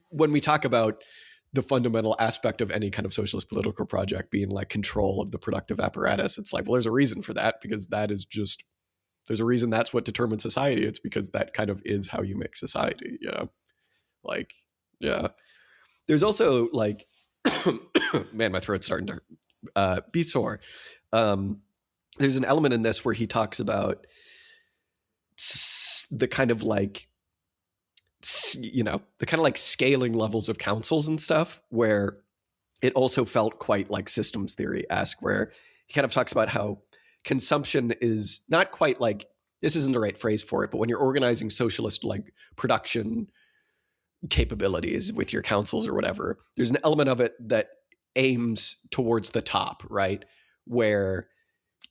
when we talk about the fundamental aspect of any kind of socialist political project being like control of the productive apparatus, it's like, well, there's a reason for that, because that is just, there's a reason that's what determines society. It's because that kind of is how you make society, you know? Like, yeah. There's also like, man, my throat's starting to be sore. There's an element in this where he talks about the kind of like, you know, the kind of like scaling levels of councils and stuff, where it also felt quite like systems theory-esque, where he kind of talks about how consumption is not quite like, this isn't the right phrase for it, but when you're organizing socialist like production capabilities with your councils or whatever, there's an element of it that aims towards the top, right? Where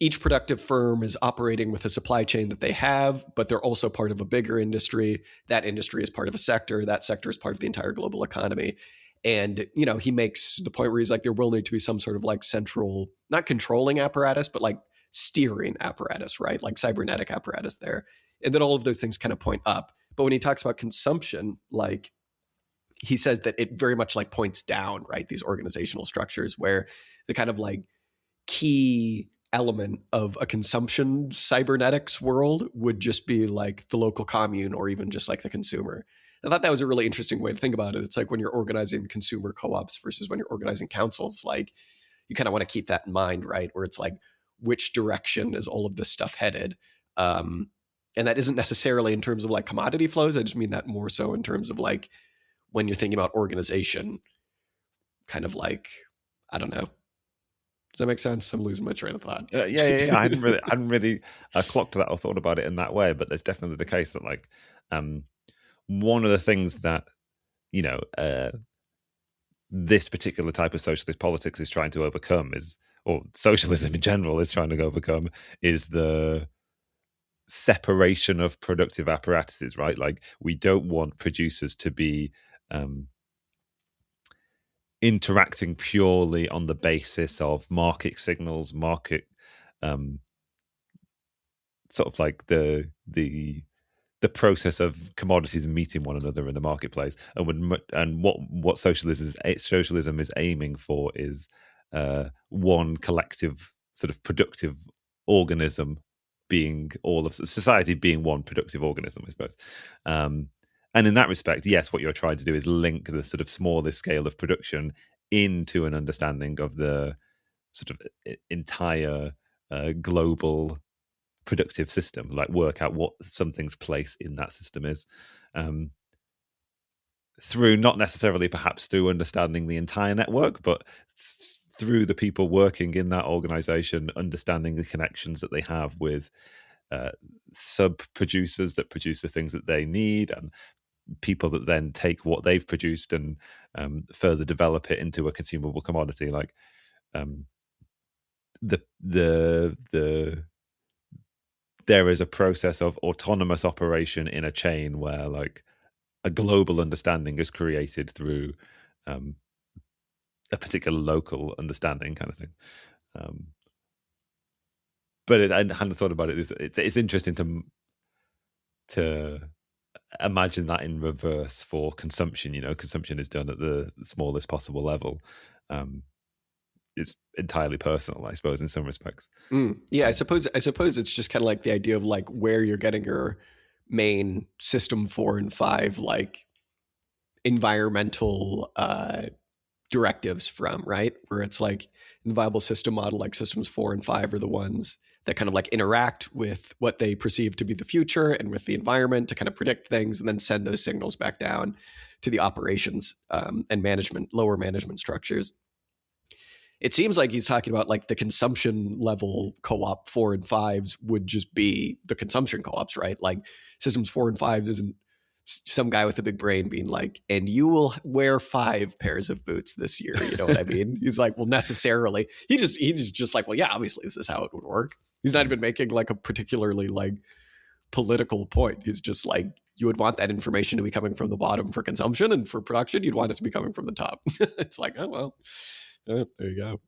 each productive firm is operating with a supply chain that they have, but they're also part of a bigger industry. That industry is part of a sector. That sector is part of the entire global economy. And, you know, he makes the point where he's like, there will need to be some sort of like central, not controlling apparatus, but like steering apparatus, right? Like cybernetic apparatus there. And then all of those things kind of point up. But when he talks about consumption, like, he says that it very much like points down, right? These organizational structures where the kind of like key element of a consumption cybernetics world would just be like the local commune or even just like the consumer. I thought that was a really interesting way to think about it. It's like when you're organizing consumer co-ops versus when you're organizing councils, like you kind of want to keep that in mind, right? Where it's like, which direction is all of this stuff headed? And that isn't necessarily in terms of like commodity flows. I just mean that more so in terms of like, when you're thinking about organization, kind of like, I don't know. Does that make sense? I'm losing my train of thought. Yeah. I hadn't really clocked that or thought about it in that way, but there's definitely the case that like one of the things that, you know, this particular type of socialist politics is trying to overcome is, or socialism in general is trying to overcome, is the separation of productive apparatuses, right? Like, we don't want producers to be interacting purely on the basis of market signals, market sort of like the process of commodities meeting one another in the marketplace. And what socialism is aiming for is one collective sort of productive organism, being all of society being one productive organism, I suppose. And in that respect, yes, what you're trying to do is link the sort of smallest scale of production into an understanding of the sort of entire global productive system, like work out what something's place in that system is, through not necessarily perhaps through understanding the entire network, but through the people working in that organization, understanding the connections that they have with sub producers that produce the things that they need, and people that then take what they've produced and further develop it into a consumable commodity. Like there is a process of autonomous operation in a chain where like a global understanding is created through a particular local understanding, kind of thing. But I hadn't thought about it. It's interesting to imagine that in reverse for consumption. You know, consumption is done at the smallest possible level. It's entirely personal, I suppose, in some respects. Yeah, I suppose it's just kind of like the idea of like where you're getting your main system 4 and 5 like environmental directives from, right? Where it's like in the viable system model, like systems 4 and 5 are the ones that kind of like interact with what they perceive to be the future and with the environment to kind of predict things and then send those signals back down to the operations and lower management structures. It seems like he's talking about like the consumption level co-op 4 and 5s would just be the consumption co-ops, right? Like systems 4 and 5s isn't some guy with a big brain being like, and you will wear 5 pairs of boots this year. You know what I mean? He's like, well, necessarily. He's just like, well, yeah, obviously this is how it would work. He's not even making like a particularly like political point. He's just like, you would want that information to be coming from the bottom for consumption, and for production, you'd want it to be coming from the top. It's like, oh well, there you go.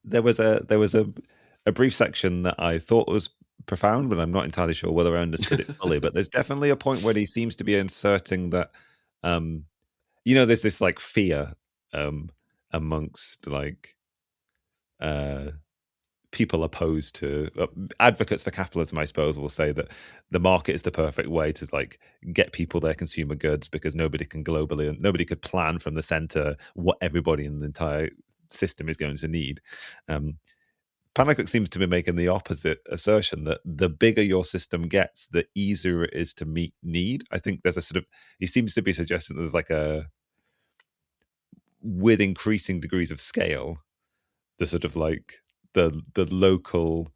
There was a brief section that I thought was profound, but I'm not entirely sure whether I understood it fully. But there's definitely a point where he seems to be inserting that, there's this like fear amongst like people opposed to advocates for capitalism, I suppose, will say that the market is the perfect way to like get people their consumer goods because nobody can globally and nobody could plan from the center what everybody in the entire system is going to need. Pannekoek seems to be making the opposite assertion that the bigger your system gets, the easier it is to meet need. I think there's a sort of, he seems to be suggesting there's like with increasing degrees of scale, the sort of like the local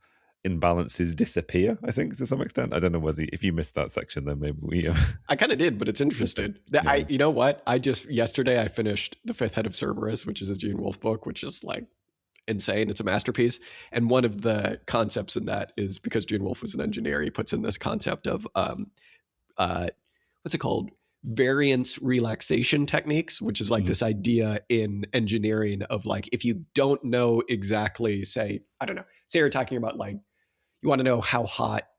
imbalances disappear, I think, to some extent. I don't know whether if you missed that section, then maybe we I kind of did, but it's interesting. Yeah. You know what? Yesterday I finished The Fifth Head of Cerberus, which is a Gene Wolfe book, which is like insane. It's a masterpiece. And one of the concepts in that is, because Gene Wolfe was an engineer, he puts in this concept of what's it called? Variance relaxation techniques, which is like this idea in engineering of like, if you don't know exactly, say, I don't know, say you're talking about like, you want to know how hot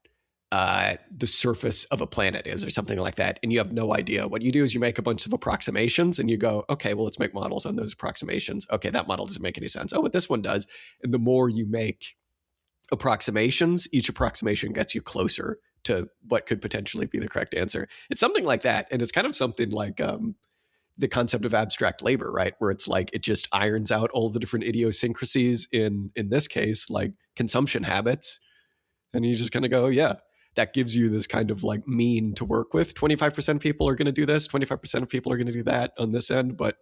the surface of a planet is or something like that, and you have no idea. What you do is you make a bunch of approximations and you go, okay, well, let's make models on those approximations. Okay, that model doesn't make any sense. Oh, but this one does. And the more you make approximations, each approximation gets you closer to what could potentially be the correct answer. It's something like that. And it's kind of something like the concept of abstract labor, right? Where it's like, it just irons out all the different idiosyncrasies in this case, like consumption habits. And you just kind of go, yeah, that gives you this kind of like mean to work with. 25% of people are going to do this, 25% of people are going to do that on this end. But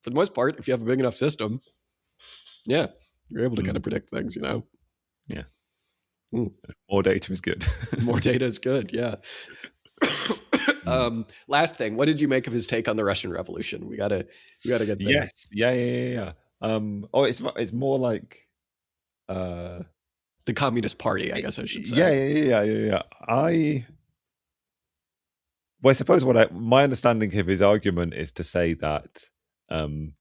for the most part, if you have a big enough system, yeah, you're able to kind of predict things, you know? Yeah. More data is good. More data is good, yeah. Last thing, what did you make of his take on the Russian Revolution? We gotta get there. Yes, yeah. It's more like the Communist Party, I guess I should say. Yeah. I suppose my understanding of his argument is to say that the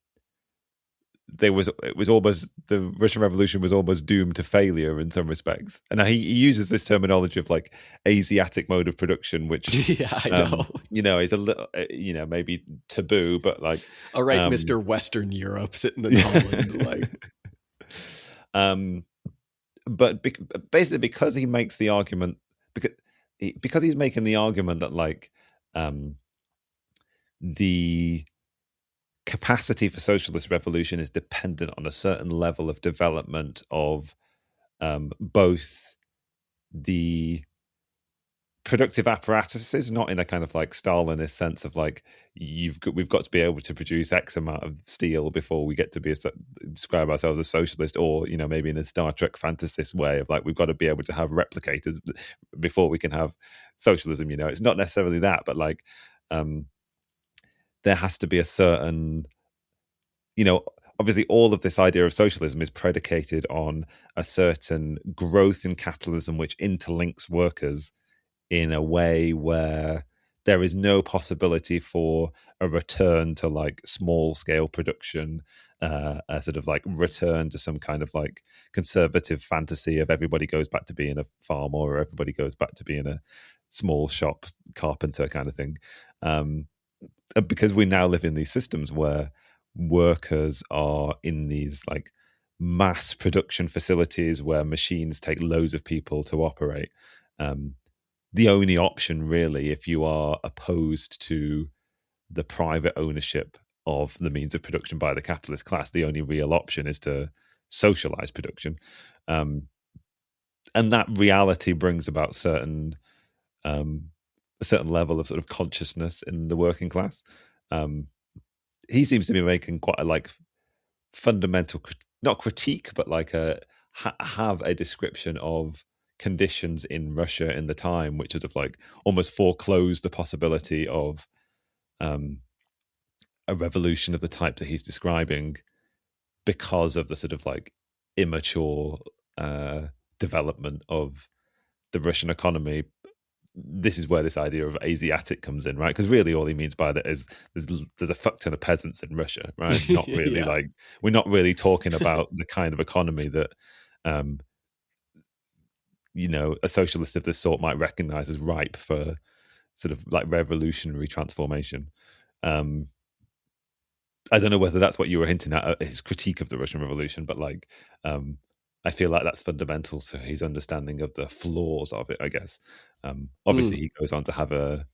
Russian Revolution was almost doomed to failure in some respects, and he uses this terminology of like Asiatic mode of production, which yeah, I know, is a little maybe taboo, but like, all right, Mr. Western Europe sitting in Holland, like, but basically because he makes the argument because he's making the argument that like the capacity for socialist revolution is dependent on a certain level of development of both the productive apparatuses, not in a kind of like Stalinist sense of like we've got to be able to produce X amount of steel before we get to describe ourselves as socialist, or maybe in a Star Trek fantasist way of like we've got to be able to have replicators before we can have socialism. It's not necessarily that, but like there has to be a certain, obviously all of this idea of socialism is predicated on a certain growth in capitalism which interlinks workers in a way where there is no possibility for a return to like small scale production, a sort of like return to some kind of like conservative fantasy of everybody goes back to being a farmer or everybody goes back to being a small shop carpenter kind of thing. Because we now live in these systems where workers are in these like mass production facilities where machines take loads of people to operate. The only option really, if you are opposed to the private ownership of the means of production by the capitalist class, the only real option is to socialize production. And that reality brings about a certain level of sort of consciousness in the working class. He seems to be making quite a like fundamental, not critique, but like have a description of conditions in Russia in the time, which sort of like almost foreclosed the possibility of a revolution of the type that he's describing, because of the sort of like immature development of the Russian economy. This is where this idea of Asiatic comes in, right? Because really all he means by that is there's a fuck ton of peasants in Russia, right? Not really Yeah. like, we're not really talking about the kind of economy that a socialist of this sort might recognize as ripe for sort of like revolutionary transformation. I don't know whether that's what you were hinting at, his critique of the Russian Revolution, but like, I feel like that's fundamental to his understanding of the flaws of it, I guess. Obviously, he goes on to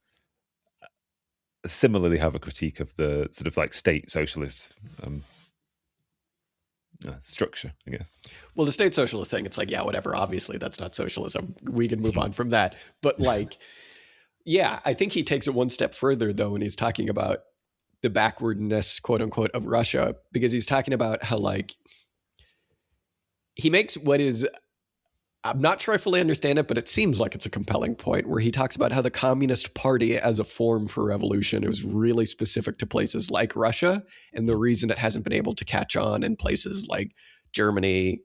similarly have a critique of the sort of like state socialist structure, I guess. Well, the state socialist thing, it's like, yeah, whatever. Obviously, that's not socialism. We can move on from that. But like, yeah, I think he takes it one step further, though, when he's talking about the backwardness, quote unquote, of Russia, because he's talking about how, like, he makes what is, I'm not sure I fully understand it, but it seems like it's a compelling point where he talks about how the Communist Party as a form for revolution is really specific to places like Russia. And the reason it hasn't been able to catch on in places like Germany,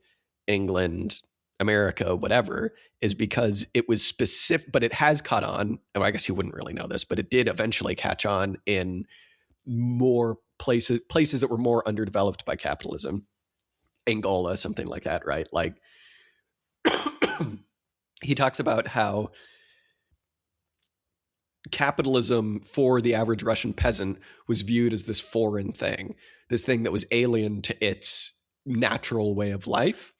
England, America, whatever, is because it was specific, but it has caught on. And I guess you wouldn't really know this, but it did eventually catch on in more places that were more underdeveloped by capitalism. Angola, something like that, right? Like, he talks about how capitalism for the average Russian peasant was viewed as this foreign thing, this thing that was alien to its natural way of life.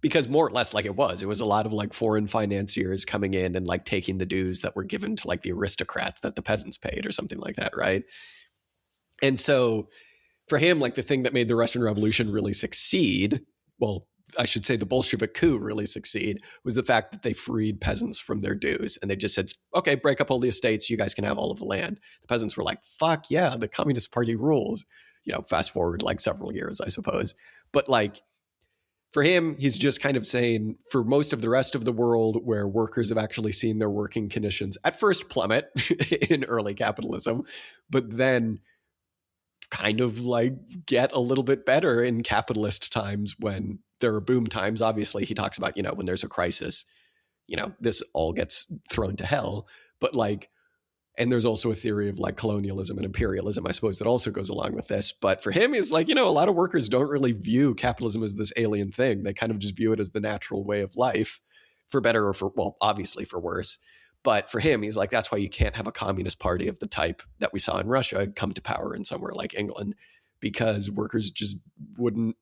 Because more or less, like, it was a lot of like foreign financiers coming in and like taking the dues that were given to like the aristocrats that the peasants paid or something like that, right? And so for him, like, the thing that made the Russian Revolution really succeed, well, I should say the Bolshevik coup really succeed, was the fact that they freed peasants from their dues. And they just said, okay, break up all the estates. You guys can have all of the land. The peasants were like, fuck yeah, the Communist Party rules. Fast forward like several years, I suppose. But like, for him, he's just kind of saying, for most of the rest of the world where workers have actually seen their working conditions at first plummet in early capitalism, but then kind of like get a little bit better in capitalist times when there are boom times. Obviously, he talks about, when there's a crisis, this all gets thrown to hell. But like, and there's also a theory of like colonialism and imperialism, I suppose, that also goes along with this. But for him, he's like, a lot of workers don't really view capitalism as this alien thing. They kind of just view it as the natural way of life, for better or for, well, obviously for worse. But for him, he's like, that's why you can't have a communist party of the type that we saw in Russia come to power in somewhere like England, because workers just wouldn't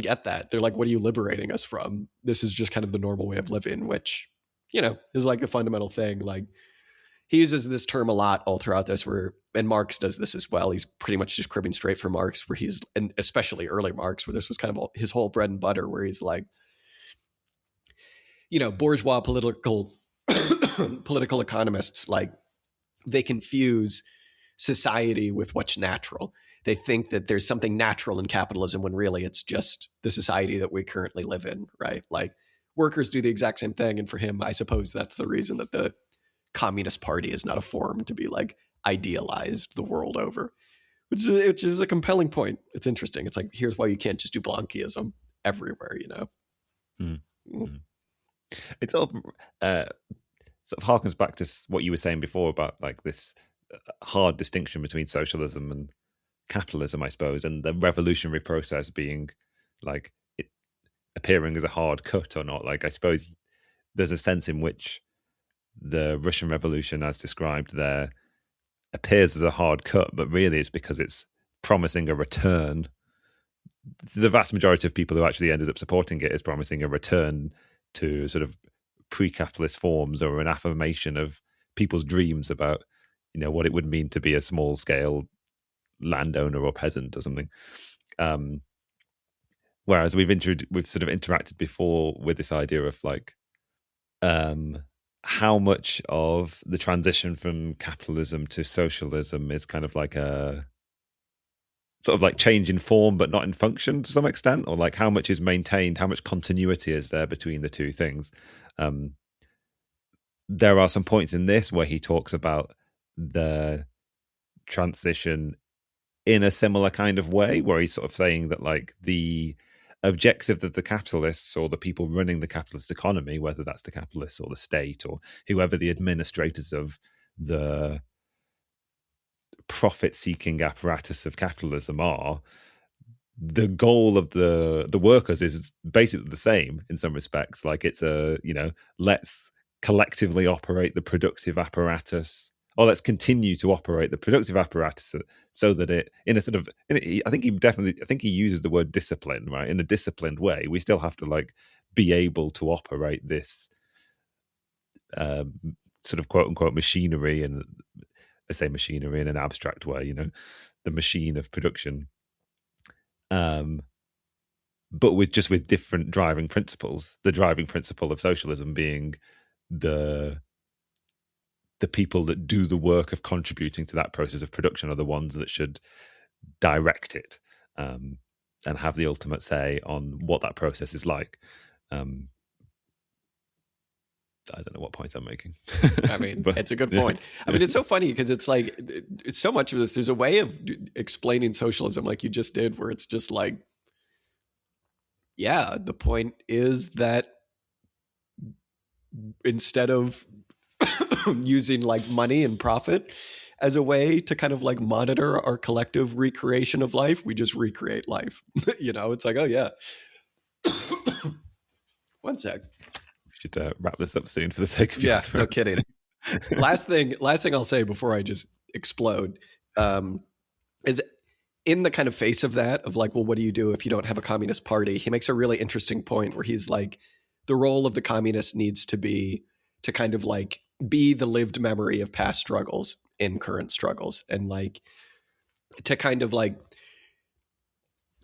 get that. They're like, what are you liberating us from? This is just kind of the normal way of living, which, is like the fundamental thing. Like, he uses this term a lot all throughout this, and Marx does this as well. He's pretty much just cribbing straight from Marx, and especially early Marx, where this was kind of his whole bread and butter, where he's like, bourgeois political economists, like, they confuse society with what's natural. They think that there's something natural in capitalism when really it's just the society that we currently live in, right? Like, workers do the exact same thing. And for him, I suppose that's the reason that the Communist Party is not a form to be like idealized the world over, which is a compelling point. It's interesting. It's like, here's why you can't just do Blanquism everywhere, Mm. It sort of harkens back to what you were saying before about like this hard distinction between socialism and capitalism, I suppose, and the revolutionary process being like it appearing as a hard cut or not. Like, I suppose there's a sense in which the Russian Revolution, as described there, appears as a hard cut, but really it's because it's promising a return. The vast majority of people who actually ended up supporting it is promising a return to sort of pre-capitalist forms, or an affirmation of people's dreams about, what it would mean to be a small-scale landowner or peasant or something. Whereas we've sort of interacted before with this idea of like, how much of the transition from capitalism to socialism is kind of like sort of like change in form but not in function to some extent, or like how much is maintained, how much continuity is there between the two things. There are some points in this where he talks about the transition in a similar kind of way, where he's sort of saying that like the objective of the capitalists or the people running the capitalist economy, whether that's the capitalists or the state or whoever the administrators of the profit-seeking apparatus of capitalism are, the goal of the workers is basically the same in some respects. Like it's a, let's collectively operate the productive apparatus, or let's continue to operate the productive apparatus so that it, in a sort of, I think he uses the word discipline, right? In a disciplined way, we still have to like be able to operate this sort of quote unquote machinery, and I say machinery in an abstract way, the machine of production. But with different driving principles. The driving principle of socialism being the people that do the work of contributing to that process of production are the ones that should direct it, and have the ultimate say on what that process is like. I don't know what point I'm making. I mean, but, it's a good point. Yeah. I mean, it's so funny because it's like, it's so much of this. There's a way of explaining socialism like you just did, where it's just like, yeah, the point is that instead of using like money and profit as a way to kind of like monitor our collective recreation of life, we just recreate life. It's like, oh yeah. One sec. We should wrap this up soon for the sake of your no kidding. last thing I'll say before I just explode is in the kind of face of that, of like, well, what do you do if you don't have a communist party? He makes a really interesting point where he's like, the role of the communist needs to be to kind of like be the lived memory of past struggles in current struggles, and like to kind of like,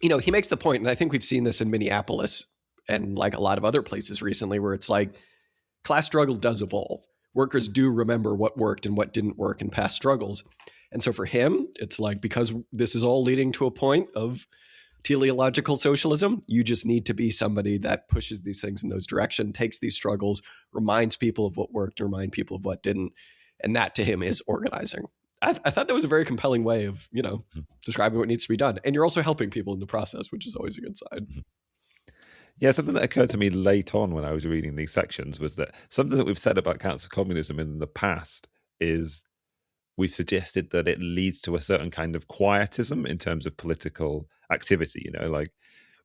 he makes the point, and I think we've seen this in Minneapolis and like a lot of other places recently, where it's like class struggle does evolve. Workers do remember what worked and what didn't work in past struggles. And so for him, it's like, because this is all leading to a point of teleological socialism, you just need to be somebody that pushes these things in those directions, takes these struggles, reminds people of what worked, remind people of what didn't. And that to him is organizing. I thought that was a very compelling way of, describing what needs to be done. And you're also helping people in the process, which is always a good side. Yeah, something that occurred to me late on when I was reading these sections was that something that we've said about counter communism in the past is we've suggested that it leads to a certain kind of quietism in terms of political activity. Like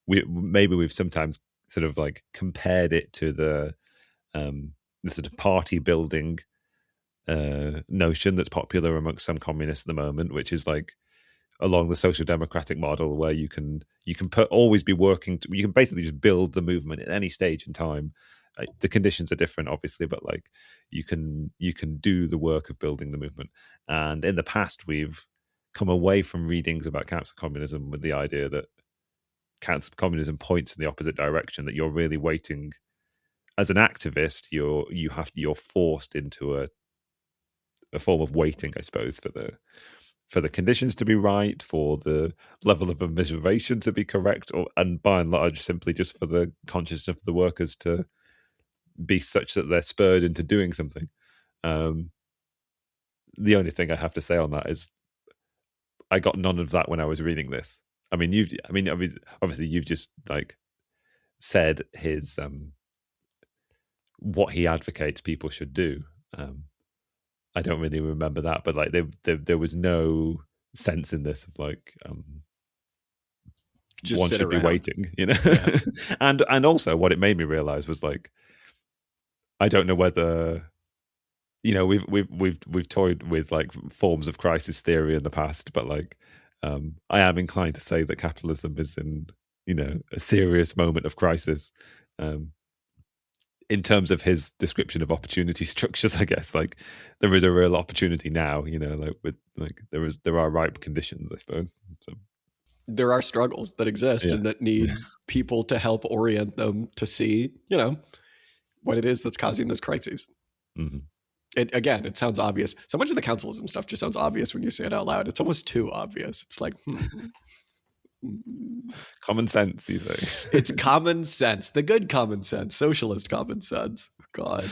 we've sometimes sort of like compared it to the sort of party building notion that's popular amongst some communists at the moment, which is like along the social democratic model, where you can always be working. You can basically just build the movement at any stage in time. The conditions are different, obviously, but like you can do the work of building the movement. And in the past, we've come away from readings about counter communism with the idea that counter communism points in the opposite direction. That you're really waiting as an activist. You're forced into a form of waiting, I suppose, for the conditions to be right, for the level of immiseration to be correct, and by and large, simply just for the consciousness of the workers to be such that they're spurred into doing something. The only thing I have to say on that is I got none of that when I was reading this. I mean, obviously you've just like said his what he advocates people should do. I don't really remember that, but like there was no sense in this of like just one should be waiting, Yeah. and also what it made me realize was like, I don't know whether, we've toyed with like forms of crisis theory in the past, but like I am inclined to say that capitalism is in a serious moment of crisis. In terms of his description of opportunity structures, I guess like there is a real opportunity now, like with like there are ripe conditions, I suppose. So there are struggles that exist and that need people to help orient them to see, what it is that's causing those crises. Mm-hmm. It sounds obvious. So much of the councilism stuff just sounds obvious when you say it out loud. It's almost too obvious. It's like, Common sense, you say? It's common sense, the good common sense, socialist common sense. God.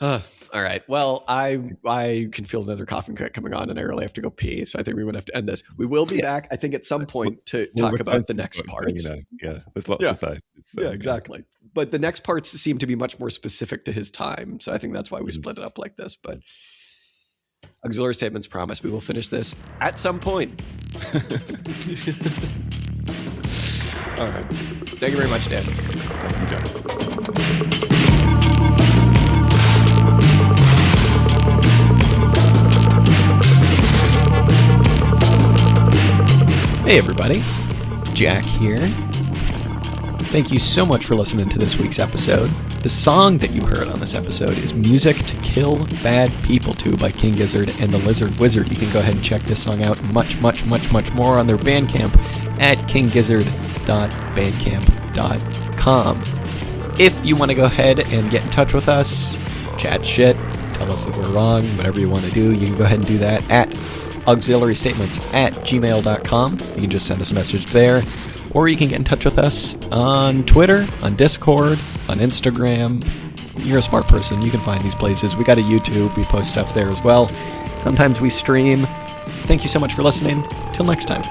All right. Well, I can feel another coughing fit coming on, and I really have to go pee. So I think we would have to end this. We will be back, I think, at some point to talk about the next parts. Yeah, there's lots to say. Yeah, exactly. But the next parts seem to be much more specific to his time. So I think that's why we split it up like this. But auxiliary statements promise we will finish this at some point. All right. Thank you very much, Dan. Hey everybody, Jack here. Thank you so much for listening to this week's episode. The song that you heard on this episode is Music to Kill Bad People To by King Gizzard and the Lizard Wizard. You can go ahead and check this song out much more on their Bandcamp at kinggizzard.bandcamp.com. If you want to go ahead and get in touch with us, chat shit, tell us that we're wrong, whatever you want to do, you can go ahead and do that at auxiliarystatements@gmail.com. You can just send us a message there, or you can get in touch with us on Twitter, on Discord, on Instagram. You're a smart person. You can find these places. We got a YouTube. We post stuff there as well. Sometimes we stream. Thank you so much for listening. Till next time.